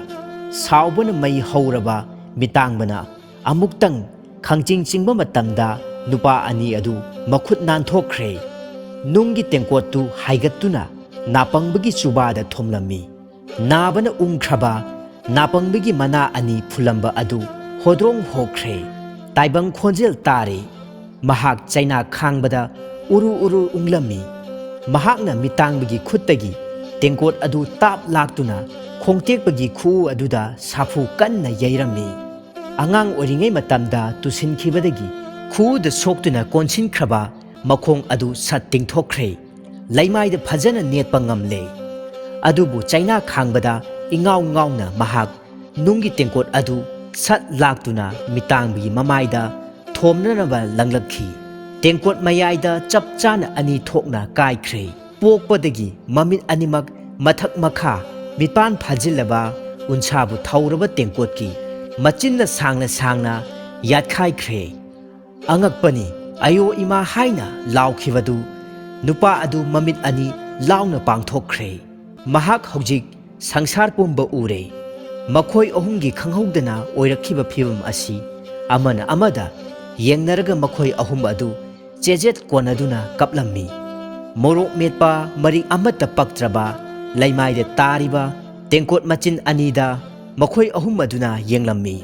ꯁꯥꯎꯕꯅ ꯃꯩ ꯍꯧꯔꯕ ꯃꯤꯇꯥꯡꯕꯅ ꯑꯃꯨꯛꯇꯪ ꯈꯪꯆꯤꯡ ꯆꯤꯡꯕ ꯃꯇꯝꯗ ꯅꯨꯄꯥ ꯑꯅꯤ ꯑꯗꯨ ꯃꯈꯨꯠ ꯅꯥꯟꯊꯣꯛꯈ꯭ꯔꯦ꯫ ꯅꯨꯡꯒꯤ ꯇꯦꯡꯀꯣꯠꯇꯨ ꯍꯥꯏꯒꯠꯇꯨꯅ ꯅꯥꯄꯪꯕꯒꯤ ꯆꯨꯕꯥꯗ ꯊꯣꯝꯂꯝꯃꯤ꯫ ꯅꯥꯕꯅ ꯎꯪꯈ꯭ꯔꯕ ꯅꯥꯄꯪꯕꯒꯤ ꯃꯅꯥ ꯑꯅꯤ ꯐꯨꯜꯂꯝꯕ ꯑꯗꯨ ꯍꯣꯗ꯭ꯔꯣꯡ ꯍꯣꯈ꯭ꯔꯦ꯫ ꯇꯥꯏꯕꯪ ꯈꯣꯟꯖꯦꯜ ꯇꯥꯔꯦ꯫ ꯃꯍꯥꯛ ꯆꯩꯅꯥ ꯈꯥꯡꯕꯗ ꯎꯔꯨ ꯎꯔꯨ ꯎꯪꯂꯝꯃꯤ꯫ ꯃꯍꯥꯛꯅ ꯃꯤꯇꯥꯡꯕꯒꯤ ꯈꯨꯠꯇꯒꯤ ꯇꯦꯡꯀꯣꯠ ꯑꯗꯨ ꯇꯥꯞ ꯂꯥꯛꯇꯨꯅ ꯈꯣꯡꯇꯦꯛꯄꯒꯤ ꯈꯨꯎ ꯑꯗꯨꯗ ꯁꯥꯐꯨ ꯀꯟꯅ ꯌꯩꯔꯝꯃꯤ꯫ ꯑꯉꯥꯡ ꯑꯣꯏꯔꯤꯉꯩ ꯃꯇꯝꯗ ꯇꯨꯁꯤꯟꯈꯤꯕꯗꯒꯤ ꯈꯨꯎꯗ ꯁꯣꯛꯇꯨꯅ ꯀꯣꯟꯁꯤꯟꯈ꯭ꯔꯕ ꯃꯈꯣꯡ ꯑꯗꯨ ꯁꯠ ꯇꯤꯡꯊꯣꯛꯈ꯭ꯔꯦ꯫ ꯂꯩꯃꯥꯏꯗ ꯐꯖꯅ ꯅꯦꯠꯄ ꯉꯝꯂꯦ꯫ ꯑꯗꯨꯕꯨ ꯆꯩꯅꯥ ꯈꯥꯡꯕꯗ ꯏꯉꯥꯎ ꯉꯥꯎꯅ ꯃꯍꯥꯛ ꯅꯨꯡꯒꯤ ꯇꯦꯡꯀꯣꯠ ꯑꯗꯨ ꯁꯠ ꯂꯥꯛꯇꯨꯅ ꯃꯤꯇꯥꯡꯕꯒꯤ ꯃꯃꯥꯏꯗ ꯊꯣꯝꯅꯅꯕ ꯂꯪꯂꯛꯈꯤ꯫ ꯇꯦꯡꯀꯣꯠ ꯃꯌꯥꯏꯗ ꯆꯞ ꯆꯥꯅ ꯑꯅꯤ ꯊꯣꯛꯅ ꯀꯥꯏꯈ꯭ꯔꯦ꯫ ꯄꯣꯛꯄꯗꯒꯤ ꯃꯃꯤꯠ ꯑꯅꯤꯃꯛ ꯃꯊꯛ ꯃꯈꯥ ꯃꯤꯠꯄꯥꯟ ꯐꯥꯖꯤꯜꯂꯕ ꯎꯟꯁꯥꯕꯨ ꯊꯧꯔꯕ ꯇꯦꯡꯀꯣꯠꯀꯤ ꯃꯆꯤꯟꯅ ꯁꯥꯡꯅ ꯁꯥꯡꯅ ꯌꯥꯠꯈꯥꯏꯈ꯭ꯔꯦ꯫ ꯑꯉꯛꯄꯅꯤ, ꯑꯌꯣ ꯏꯃꯥ ꯍꯥꯏꯅ ꯂꯥꯎꯈꯤꯕꯗꯨ ꯅꯨꯄꯥ ꯑꯗꯨ ꯃꯃꯤꯠ ꯑꯅꯤ ꯂꯥꯎꯅ ꯄꯥꯡꯊꯣꯛꯈ꯭ꯔꯦ꯫ ꯃꯍꯥꯛ ꯍꯧꯖꯤꯛ ꯁꯪꯁꯥꯔ ꯄꯨꯝꯕ ꯎꯔꯦ꯫ ꯃꯈꯣꯏ ꯑꯍꯨꯝꯒꯤ ꯈꯪꯍꯧꯗꯅ ꯑꯣꯏꯔꯛꯈꯤꯕ ꯐꯤꯚꯝ ꯑꯁꯤ ꯑꯃꯅ ꯑꯃꯗ ꯌꯦꯡꯅꯔꯒ ꯃꯈꯣꯏ ꯑꯍꯨꯝ ꯑꯗꯨ ꯆꯦꯖꯦꯠ ꯀꯣꯟꯅꯗꯨꯅ ꯀꯞꯂꯝꯃꯤ꯫ ꯃꯣꯔꯣꯛ ꯃꯦꯠꯄ ꯃꯔꯤꯛ ꯑꯃꯠꯇ ꯄꯛꯇ꯭ꯔꯕ ꯂꯩꯃꯥꯏꯗ ꯇꯥꯔꯤꯕ ꯇꯦꯡꯀꯣꯠ ꯃꯆꯤꯟ ꯑꯅꯤꯗ ꯃꯈꯣꯏ ꯑꯍꯨꯝ ꯑꯗꯨꯅ ꯌꯦꯡꯂꯝꯃꯤ꯫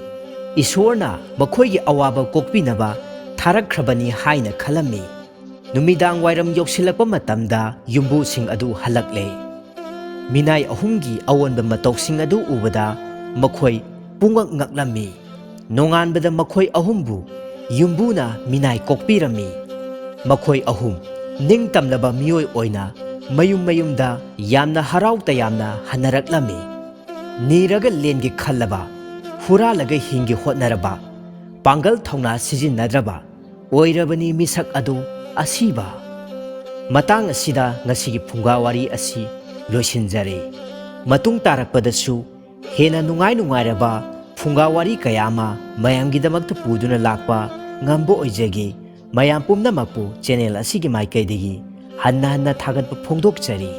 ꯏꯁꯣꯔꯅ ꯃꯈꯣꯏꯒꯤ ꯑꯋꯥꯕ ꯀꯣꯛꯄꯤꯅꯕ ꯊꯥꯔꯛꯈ꯭ꯔꯕꯅꯤ ꯍꯥꯏꯅ ꯈꯜꯂꯝꯃꯤ꯫ ꯅꯨꯃꯤꯗꯥꯡ ꯋꯥꯏꯔꯝ ꯌꯧꯁꯤꯜꯂꯛꯄ ꯃꯇꯝꯗ ꯌꯨꯝꯕꯨꯁꯤꯡ ꯑꯗꯨ ꯍꯜꯂꯛꯂꯦ꯫ ꯃꯤꯅꯥꯏ ꯑꯍꯨꯝꯒꯤ ꯑꯑꯣꯟꯕ ꯃꯇꯧꯁꯤꯡ ꯑꯗꯨ ꯎꯕꯗ ꯃꯈꯣꯏ ꯄꯨꯡꯉꯛ ꯉꯛꯂꯝꯃꯤ꯫ ꯅꯣꯡꯉꯥꯟꯕꯗ ꯃꯈꯣꯏ ꯑꯍꯨꯝꯕꯨ ꯌꯨꯝꯕꯨꯅ ꯃꯤꯅꯥꯏ ꯀꯣꯛꯄꯤꯔꯝꯃꯤ꯫ ꯃꯈꯣꯏ ꯑꯍꯨꯝ ꯅꯤꯡꯇꯝꯂꯕ ꯃꯤꯑꯣꯏ ꯑꯣꯏꯅ ꯃꯌꯨꯝ ꯃꯌꯨꯝꯗ ꯌꯥꯝꯅ ꯍꯔꯥꯎ ꯇꯌꯥꯝꯅ ꯍꯟꯅꯔꯛꯂꯝꯃꯤ꯫ ꯅꯤꯔꯒ ꯂꯦꯟꯒꯦ ꯈꯜꯂꯕ, ꯍꯨꯔꯥꯜꯂꯒ ꯍꯤꯡꯒꯦ ꯍꯣꯠꯅꯔꯕ, ꯄꯥꯡꯒꯜ ꯊꯧꯅꯥ ꯁꯤꯖꯤꯟꯅꯗ꯭ꯔꯕ ꯑꯣꯏꯔꯕꯅꯤ ꯃꯤꯁꯛ ꯑꯗꯨ ꯑꯁꯤꯕ꯫ ꯃꯇꯥꯡ ꯑꯁꯤꯗ ꯉꯁꯤꯒꯤ ꯐꯨꯡꯒꯥꯋꯥꯔꯤ ꯑꯁꯤ ꯂꯣꯏꯁꯤꯟꯖꯔꯦ꯫ ꯃꯇꯨꯡ ꯇꯥꯔꯛꯄꯗꯁꯨ ꯍꯦꯟꯅ ꯅꯨꯡꯉꯥꯏꯔꯕ ꯐꯨꯡꯒꯥꯋꯥꯔꯤ ꯀꯌꯥ ꯑꯃ ꯃꯌꯥꯝꯒꯤꯗꯃꯛꯇ ꯄꯨꯗꯨꯅ ꯂꯥꯛꯄ ꯉꯝꯕ ꯑꯣꯏꯖꯒꯦ꯫ ꯃꯌꯥꯝ ꯄꯨꯝꯅꯃꯛꯄꯨ ꯆꯦꯅꯦꯜ ꯑꯁꯤꯒꯤ ꯃꯥꯏꯀꯩꯗꯒꯤ ꯍꯟꯅ ꯍꯟꯅ ꯊꯥꯒꯠꯄ ꯐꯣꯡꯗꯣꯛꯆꯔꯤ꯫